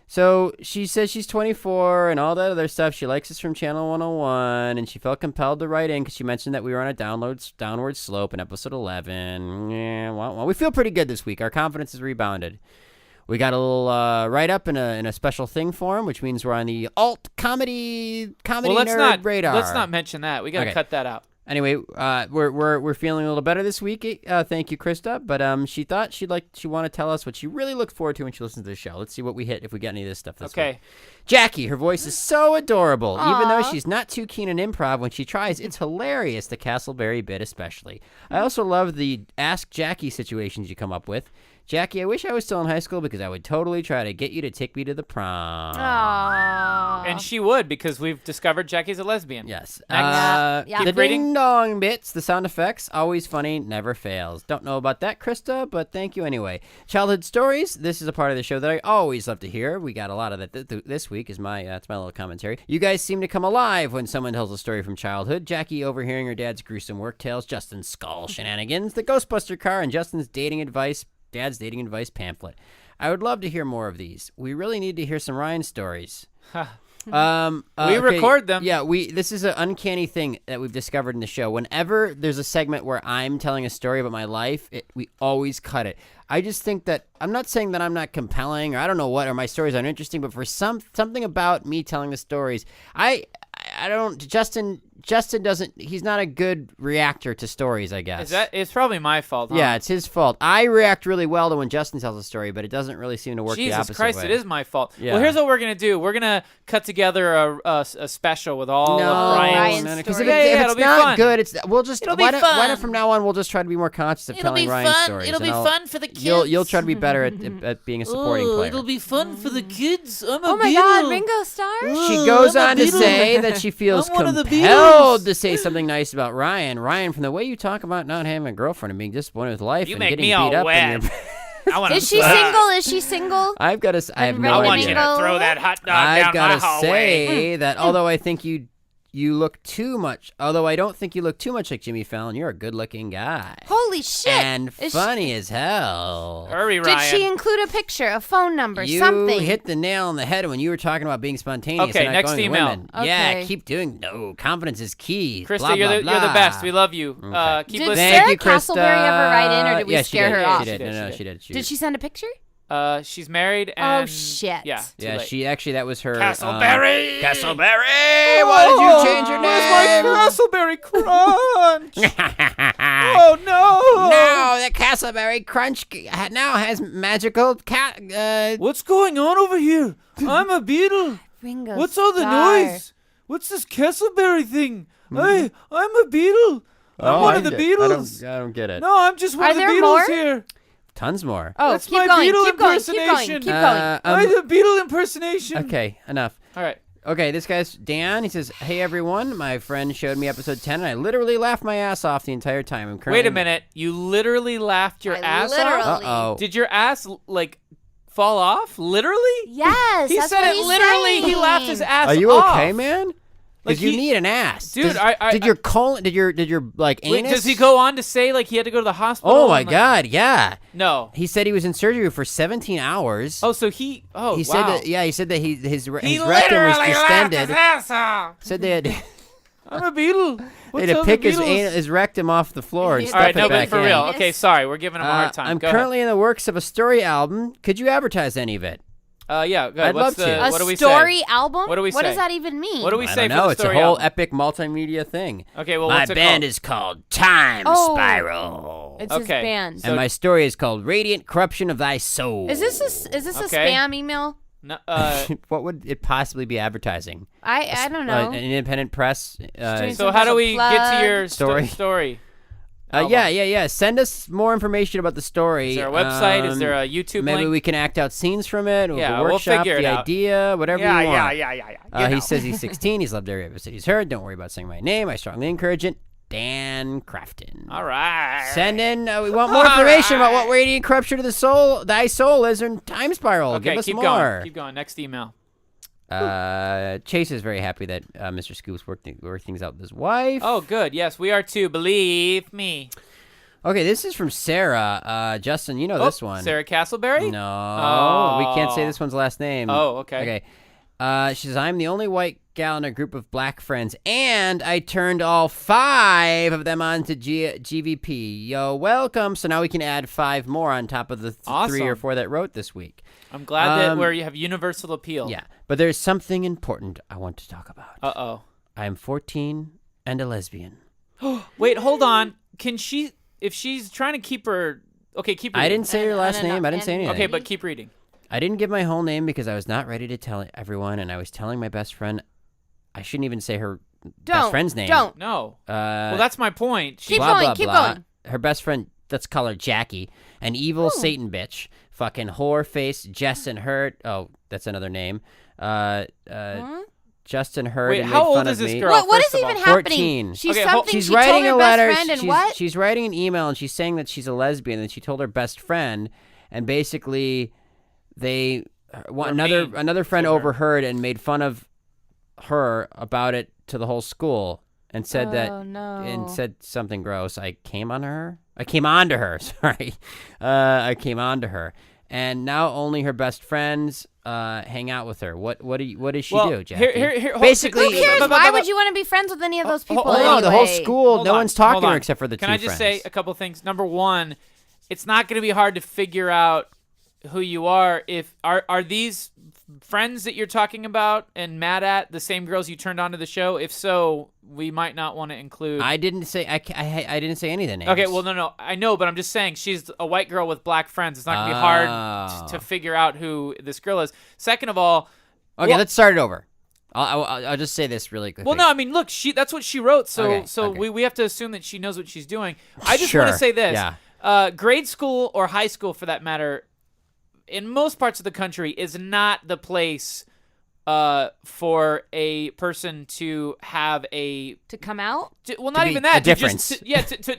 S2: So she says she's 24 and all that other stuff. She likes us from Channel 101, and she felt compelled to write in because she mentioned that we were on a downward slope in episode 11. Yeah, well, we feel pretty good this week. Our confidence has rebounded. We got a little write-up in a special thing form, which means we're on the alt comedy nerd radar.
S4: Let's not mention that. We got to cut that out.
S2: Anyway, we're feeling a little better this week. Thank you, Krista. But she thought she want to tell us what she really looked forward to when she listens to the show. Let's see what we hit if we get any of this stuff this week. Jackie, her voice is so adorable.
S3: Aww.
S2: Even though she's not too keen on improv, when she tries, it's hilarious. The Castleberry bit especially. I also love the Ask Jackie situations you come up with. Jackie, I wish I was still in high school because I would totally try to get you to take me to the prom.
S3: Aww.
S4: And she would, because we've discovered Jackie's a lesbian.
S2: Yes.
S3: Yeah.
S2: The ding-dong bits, the sound effects, always funny, never fails. Don't know about that, Krista, but thank you anyway. Childhood stories, this is a part of the show that I always love to hear. We got a lot of that this week, is my it's my little commentary. You guys seem to come alive when someone tells a story from childhood. Jackie overhearing her dad's gruesome work tales, Justin's skull shenanigans, the Ghostbuster car, and Justin's dad's dating advice pamphlet. I would love to hear more of these. We really need to hear some Ryan stories.
S4: We record them.
S2: Yeah, this is an uncanny thing that we've discovered in the show. Whenever there's a segment where I'm telling a story about my life, we always cut it. I just think that I'm not saying that I'm not compelling, or I don't know what, or my stories aren't interesting, but for something about me telling the stories, I don't. Justin doesn't. He's not a good reactor to stories, I guess.
S4: It's probably my fault. Huh?
S2: Yeah, it's his fault. I react really well to when Justin tells a story, but it doesn't really seem to work the opposite way.
S4: Jesus Christ, it is my fault.
S2: Yeah.
S4: Well, here's what we're gonna do. We're gonna cut together a special with all of Ryan's
S2: because
S4: stories.
S2: if
S4: it'll
S2: it's
S4: be
S2: not
S4: fun.
S2: good, we'll just
S4: It'll
S2: why
S4: be
S2: don't
S4: fun.
S2: from now on we'll just try to be more conscious of
S4: It'll
S2: telling
S4: be
S2: Ryan's
S4: fun.
S2: stories.
S4: It'll be
S2: and
S4: fun for the kids.
S2: You'll try to be better at being a supporting player.
S4: It'll be fun for the kids. I'm a
S3: Oh my God, Ringo Starr?
S2: She goes on to say that she feels
S4: I'm one of the
S2: compelled
S4: Beatles.
S2: to say something nice about Ryan. Ryan, from the way you talk about not having a girlfriend and being disappointed with life
S4: You
S2: and
S4: make
S2: getting
S4: me
S2: beat
S4: all
S2: up
S4: wet.
S2: in your
S3: Is she single? Is she single?
S2: I've got to. I have no
S3: I
S4: want
S2: idea.
S4: you to throw that hot dog
S2: I've
S4: down
S2: got
S4: my
S2: to
S4: hallway.
S2: say that although I think you look too much, although I don't think you look too much like Jimmy Fallon, you're a good-looking guy.
S3: Holy shit.
S2: And funny as hell.
S4: Hurry,
S3: Did
S4: Ryan.
S3: she include a picture, a phone number,
S2: You
S3: something?
S2: hit the nail on the head when you were talking about being spontaneous
S4: Okay,
S2: and not
S4: next
S2: going
S4: email.
S2: with women. Yeah,
S3: Okay.
S2: keep doing. No, confidence is key.
S4: Krista,
S2: Blah,
S4: you're
S2: blah,
S4: the
S2: blah.
S4: best. We love you.
S2: Okay.
S4: Keep
S3: Did
S4: listening.
S2: Thank
S3: Sarah
S2: you, Krista.
S3: Castleberry ever write in, or did we
S2: Yeah,
S3: scare
S2: she did.
S3: her off?
S2: She did.
S4: She
S2: No,
S4: did.
S2: she did.
S3: Did she send a picture?
S4: She's married.
S3: Oh,
S4: And
S3: shit.
S4: Yeah. too
S2: Yeah,
S4: late.
S2: she actually, that was her.
S4: Castleberry.
S2: Castleberry! Why did you change your name?
S4: Where's my Castleberry Crunch? Oh no!
S2: No, the Castleberry Crunch now has magical cat.
S4: What's going on over here? I'm a beetle.
S3: Ringo
S4: What's all the
S3: Starr.
S4: noise? What's this Castleberry thing? Hey, I'm a beetle. I'm one of the Beatles.
S2: I don't get it.
S4: No, I'm just one
S3: Are
S4: of the
S3: there
S4: Beatles
S3: more?
S4: here.
S2: Tons more.
S3: Oh,
S4: That's
S3: keep
S4: my
S3: going,
S4: Beatle
S3: keep going, keep going,
S4: impersonation.
S3: keep going.
S4: I'm the Beatle impersonation.
S2: Okay, enough.
S4: All right.
S2: Okay, this guy's Dan. He says, "Hey everyone, my friend showed me episode 10, and I literally laughed my ass off the entire time. I'm currently."
S4: Wait a minute. You literally laughed your ass off?
S2: Uh-oh.
S4: Did your ass like fall off? Literally?
S3: Yes,
S4: He
S3: that's
S4: said
S3: what
S4: it
S3: he's
S4: literally.
S3: saying.
S4: He laughed his ass off.
S2: Are you okay, man? Because
S4: Like
S2: you need an ass,
S4: Dude,
S2: did your colon? Did your like
S4: Wait,
S2: anus?
S4: does he go on to say like he had to go to the hospital?
S2: Oh my
S4: and, like-
S2: God! Yeah.
S4: No.
S2: He said he was in surgery for 17 hours.
S4: Oh, so he. Oh,
S2: he
S4: wow.
S2: said that. Yeah, he said that his rectum was
S4: literally laughed
S2: distended.
S4: his ass off.
S2: Said they had.
S4: I'm a beetle.
S2: They
S4: What's
S2: had to
S4: up,
S2: pick
S4: the
S2: his,
S4: Beatles?
S2: his rectum off the floor and
S4: All
S2: stuff
S4: right,
S2: it
S4: no, but
S2: back
S4: for
S2: in.
S4: real. Okay, sorry, we're giving him a hard time.
S2: I'm
S4: Go
S2: currently in the works of a story album. Could you advertise any of it?
S4: Yeah, go ahead.
S2: I'd
S4: What's
S2: love to.
S3: A
S4: What do we
S3: story
S4: say?
S3: album?
S4: What do we
S3: What
S4: say?
S3: does that even mean?
S4: What do we
S2: I
S4: say
S2: don't know.
S4: for the
S2: It's a
S4: story
S2: whole
S4: album?
S2: epic multimedia thing.
S4: Okay, well,
S2: my
S4: what's it
S2: band
S4: called?
S2: is called Time
S3: Oh.
S2: Spiral.
S3: It's his
S4: Okay.
S3: band.
S2: And my story is called Radiant Corruption of Thy Soul.
S3: Is this a
S4: Okay.
S3: spam email?
S4: No,
S2: What would it possibly be advertising?
S3: I don't know.
S2: An independent press.
S3: Doing
S4: so
S3: some
S4: how
S3: type
S4: do
S3: of
S4: we get to your
S2: Story.
S4: story?
S2: Yeah. Send us more information about the story.
S4: Is there a website? Is there a YouTube
S2: Maybe
S4: link?
S2: we can act out scenes from it. Or
S4: Yeah,
S2: the
S4: we'll
S2: workshop,
S4: figure it
S2: the
S4: out.
S2: idea, whatever you want.
S4: yeah.
S2: He says he's 16. He's loved every episode he's heard. Don't worry about saying my name. I strongly encourage it. Dan Crafton.
S4: All right.
S2: Send in. We want more information about what radiant corruption of the soul, thy soul is in Time Spiral.
S4: Okay,
S2: Give us
S4: keep
S2: more.
S4: going. Keep going. Next email.
S2: Chase is very happy that Mr. Scoops worked things out with his wife.
S4: Oh, good. Yes, we are too. Believe me.
S2: Okay, this is from Sarah. Justin, you know this one.
S4: Sarah Castleberry?
S2: No, we can't say this one's last name.
S4: Oh, okay.
S2: Okay. She says, I'm the only white gal in a group of black friends, and I turned all 5 of them onto GVP. Yo, welcome. So now we can add 5 more on top of the 3 or 4 that wrote this week.
S4: I'm glad that where you have universal appeal.
S2: Yeah, but there's something important I want to talk about.
S4: Uh-oh.
S2: I am 14 and a lesbian.
S4: Wait, hold on. Can she, if she's trying to keep her, okay, keep reading.
S2: I didn't say her last name. I didn't say anything.
S4: Okay, but keep reading.
S2: I didn't give my whole name because I was not ready to tell everyone, and I was telling my best friend. I shouldn't even say her best friend's name.
S4: No. Well, that's my point.
S3: Keep going.
S2: Her best friend, let's call her Jackie, an evil Satan bitch, fucking whore face, Justin Hurt. Oh, that's another name. Justin Hurt.
S4: Wait,
S2: and
S4: how
S2: made
S4: old
S2: fun
S4: is
S2: of
S4: this
S2: me.
S4: girl?
S3: What is
S4: first of
S3: even
S4: all?
S3: happening?
S2: 14.
S3: She's
S4: Okay,
S3: something.
S2: She's
S3: She
S2: writing
S3: told her
S2: a
S3: best
S2: letter.
S3: friend and what?
S2: She's writing an email, and she's saying that she's a lesbian, and she told her best friend, and basically, another friend overheard and made fun of her about it to the whole school, and said and said something gross. I came onto her. Sorry, I came onto her, and now only her best friends hang out with her. What does she do, Jackie?
S4: Here,
S2: basically,
S3: Who cares? Why would you want to be friends with any of those people?
S2: no, the whole
S3: anyway?
S2: school. No one's talking to her except for the 2
S4: friends. Can I just say a couple things? Number one, it's not going to be hard to figure out who you are. If are these friends that you're talking about and mad at the same girls you turned on to the show? If so, we might not want to include.
S2: I didn't say I didn't say any of the names.
S4: Okay, well, no, I know, but I'm just saying she's a white girl with black friends. It's not gonna be hard to figure out who this girl is. Second of all,
S2: okay, let's start it over. I'll just say this really quickly.
S4: Well, no, I mean, look, that's what she wrote, so
S2: Okay.
S4: we have to assume that she knows what she's doing. I just
S2: Sure,
S4: want to say this:
S2: yeah.
S4: grade school or high school, for that matter, in most parts of the country, is not the place for a person to have
S3: to come out.
S4: Well, not
S2: be
S4: even that.
S2: a difference.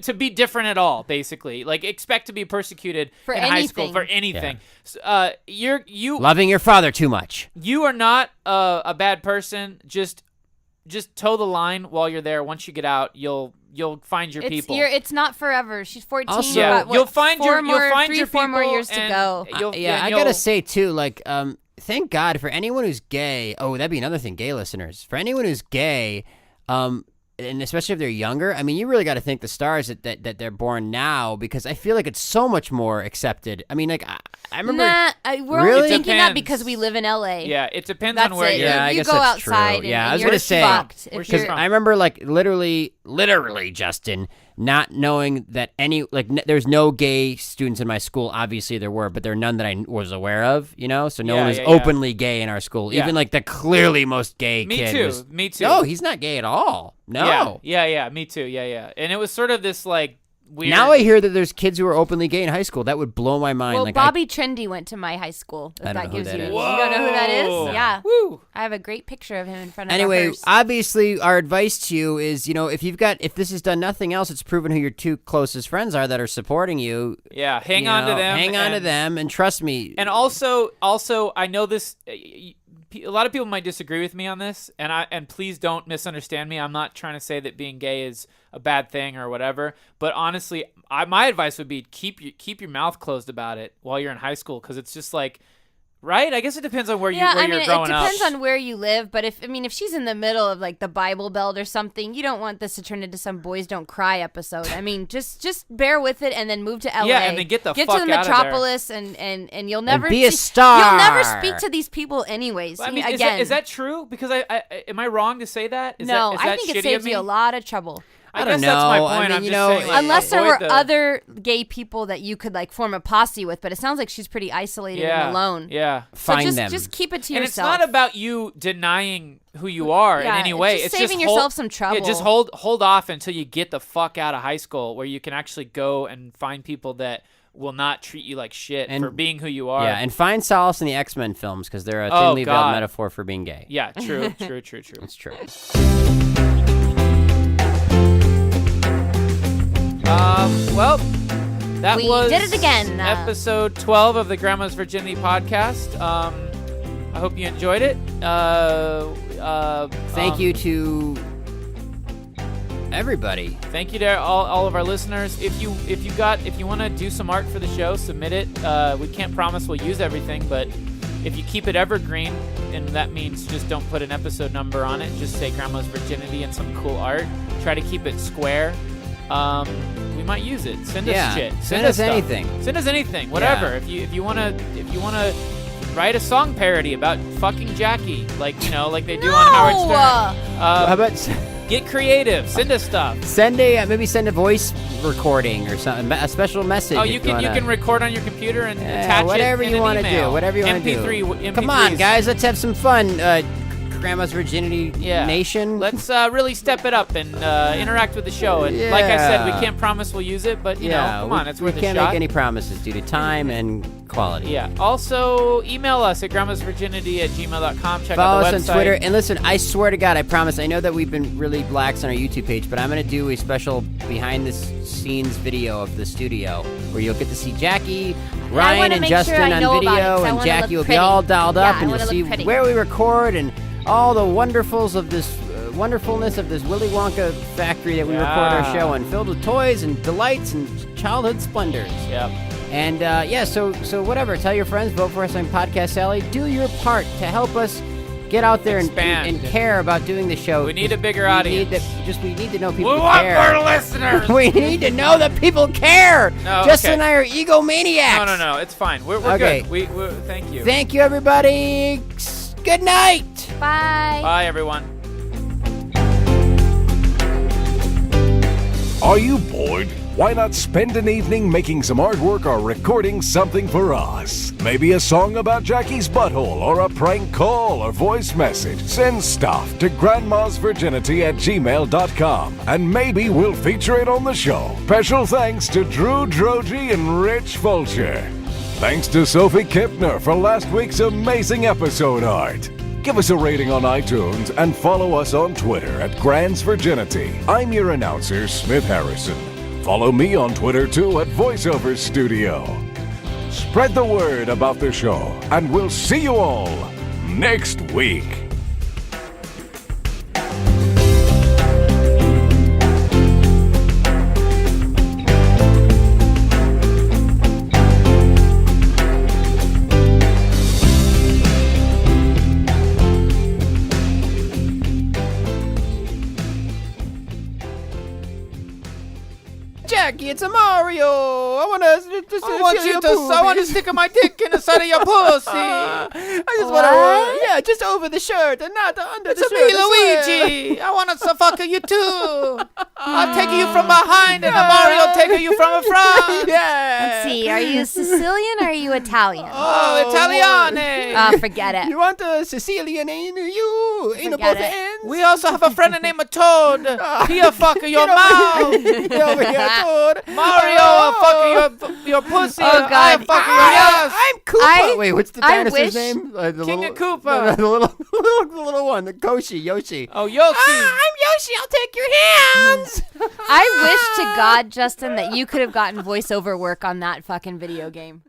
S4: To be different at all, basically. Like, expect to be persecuted
S3: For
S4: in high school
S3: anything.
S4: for anything. So, you
S2: Loving your father too much.
S4: you are not a bad person. Just toe the line while you're there. Once you get out, you'll find your people.
S3: It's not forever. She's 14.
S2: Also-
S3: you've got, what,
S4: you'll find your
S3: 4 more
S4: people,
S3: years to
S4: and
S3: go.
S2: I gotta say too, like, thank God for anyone who's gay. Oh, that'd be another thing, gay listeners. For anyone who's gay, and especially if they're younger, I mean, you really got to thank the stars that they're born now, because I feel like it's so much more accepted. I mean, like, I remember.
S3: We're
S2: Really?
S3: only thinking that
S4: Depends.
S3: because we live in LA.
S4: Yeah, it depends
S3: That's
S4: on where
S3: it.
S4: you're.
S2: Yeah, I
S3: you
S2: guess
S3: go
S2: that's true.
S3: outside.
S2: Yeah,
S3: and
S2: I was
S3: you're
S2: gonna say,
S3: fucked if
S4: Where's
S3: you're-
S4: she from?
S2: I remember, like, literally, Justin, not knowing that there's no gay students in my school. Obviously, there were, but there are none that I was aware of. So no one was openly gay in our school.
S4: Yeah.
S2: Even like the clearly most gay
S4: Me
S2: kid.
S4: too. Me too.
S2: No, he's not gay at all. No.
S4: Yeah. Me too. Yeah. And it was sort of this like weird.
S2: Now I hear that there's kids who are openly gay in high school. That would blow my mind.
S3: Well,
S2: like,
S3: Bobby Trendy went to my high school. If
S2: I don't
S3: that
S2: know who
S3: gives
S2: that
S3: you.
S2: is.
S3: You don't know who that is?
S4: Whoa.
S3: Yeah.
S4: Woo.
S3: I have a great picture of him in front of
S2: Anyway,
S3: our hearse.
S2: obviously, our advice to you is, if this has done nothing else, it's proven who your 2 closest friends are that are supporting you.
S4: Yeah, hang on to them.
S2: Hang on to them, and trust me.
S4: And also, I know this. A lot of people might disagree with me on this, and please don't misunderstand me. I'm not trying to say that being gay is a bad thing or whatever. But honestly, my advice would be keep your mouth closed about it while you're in high school, because it's just like. Right? I guess it depends on where you're growing up.
S3: It depends on where you live, but if she's in the middle of like the Bible Belt or something, you don't want this to turn into some Boys Don't Cry episode. I mean, just bear with it and then move to LA.
S4: Yeah, and then get the fuck
S3: to the
S4: out of there.
S3: metropolis and you'll never
S2: be a star.
S3: You'll never speak to these people anyways.
S4: I mean,
S3: again,
S4: is that true? Because I am I wrong to say that? Is
S3: no,
S4: that
S3: I think
S4: shitty
S3: it
S4: of
S3: saves
S4: me?
S3: you a lot of trouble.
S4: I
S2: don't
S4: guess that's my
S2: know.
S4: point.
S2: I mean,
S4: I'm
S2: you
S4: just
S2: know,
S4: saying, like,
S3: Unless there
S4: avoid
S3: were other gay people that you could like form a posse with, but it sounds like she's pretty isolated and alone.
S4: Yeah.
S3: So
S2: Find them.
S3: just keep it to
S4: And
S3: yourself.
S4: it's not about you denying who you are in any way.
S3: It's
S4: It's
S3: just saving
S4: hold-
S3: yourself some trouble.
S4: Yeah, just hold off until you get the fuck out of high school, where you can actually go and find people that will not treat you like shit
S2: And-
S4: for being who you are.
S2: Yeah, and find solace in the X-Men films, because they're a
S4: Oh,
S2: thinly veiled
S4: God.
S2: metaphor for being gay.
S4: Yeah, true.
S2: It's true.
S4: Well, that
S3: We
S4: was
S3: did it again.
S4: Episode 12 of the Grandma's Virginity podcast. I hope you enjoyed it.
S2: Thank you to everybody.
S4: Thank you to all of our listeners. If you want to do some art for the show, submit it. We can't promise we'll use everything, but if you keep it evergreen, and that means just don't put an episode number on it, just say Grandma's Virginity and some cool art. Try to keep it square. We might use it. Send us shit.
S2: Send us
S4: stuff.
S2: anything.
S4: Send us anything. Whatever.
S2: Yeah.
S4: If you wanna write a song parody about fucking Jackie, like they do on Howard Stern.
S2: How about
S4: Get creative. Send us stuff.
S2: send a voice recording or something, a special message.
S4: Oh,
S2: if
S4: you can record on your computer and attach
S2: whatever
S4: it in
S2: you
S4: an
S2: want to
S4: email.
S2: do. Whatever you want to do.
S4: MP3.
S2: Come on, guys, let's have some fun. Grandma's Virginity Nation.
S4: Let's really step it up and interact with the show. And like I said, we can't promise we'll use it, but come on, it's worth a shot.
S2: We can't make any promises due to time and quality.
S4: Yeah. Also, email us at grandmasvirginity@gmail.com. Check
S2: Follow
S4: out the
S2: us
S4: website.
S2: on Twitter. And listen, I swear to God, I promise. I know that we've been really lax on our YouTube page, but I'm going to do a special behind-the-scenes video of the studio where you'll get to see Jackie, Ryan, and Justin on video, and Jackie will be all dialed up, and you'll see where we record and all the wonderfulness of this Willy Wonka factory that we record our show in, filled with toys and delights and childhood splendors.
S4: Yep.
S2: And so whatever. Tell your friends. Vote for us on Podcast Alley. Do your part to help us get out there and care about doing the show.
S4: We need a bigger audience.
S2: We need to know people care.
S5: We want more listeners.
S2: We need to know that people care.
S4: No,
S2: Justin
S4: okay.
S2: and I are egomaniacs.
S4: No. It's fine. We're
S2: Okay.
S4: good. We're thank you.
S2: Thank you, everybody. Good night.
S3: Bye.
S4: Bye, everyone.
S1: Are you bored? Why not spend an evening making some artwork or recording something for us? Maybe a song about Jackie's butthole or a prank call or voice message. Send stuff to grandmasvirginity@gmail.com and maybe we'll feature it on the show. Special thanks to Drew Drogi and Rich Fulcher. Thanks to Sophie Kipner for last week's amazing episode art. Give us a rating on iTunes and follow us on Twitter at Grand's Virginity. I'm your announcer, Smith Harrison. Follow me on Twitter too at VoiceOver Studio. Spread the word about the show, and we'll see you all next week.
S2: Jackie, it's a Mario. I want to
S5: stick my dick in the side of your pussy.
S2: I just want to, just over the shirt and not under the shirt.
S5: It's me, Luigi. I want to fuck you too. I'll take you from behind and Mario take you from the front.
S3: Let's see. Are you Sicilian or are you Italian?
S5: Oh, Italiane.
S3: Oh, forget it.
S2: You want a Sicilian in you? In both
S3: Forget it.
S2: ends?
S5: We also have a friend named Toad. He'll fuck your mouth.
S2: Get over here, Toad.
S5: Mario will fuck your pussy.
S3: Oh, God.
S5: I'll fuck your ass.
S2: I'm Koopa. Wait, what's the
S3: I
S2: dinosaur's
S3: wish-
S2: name? The
S5: King
S2: little,
S5: of Koopa.
S2: The little one, the Yoshi.
S5: Oh, Yoshi.
S2: I'm Yoshi. I'll take your hands.
S3: I wish to God, Justin, that you could have gotten voiceover work on that fucking video game.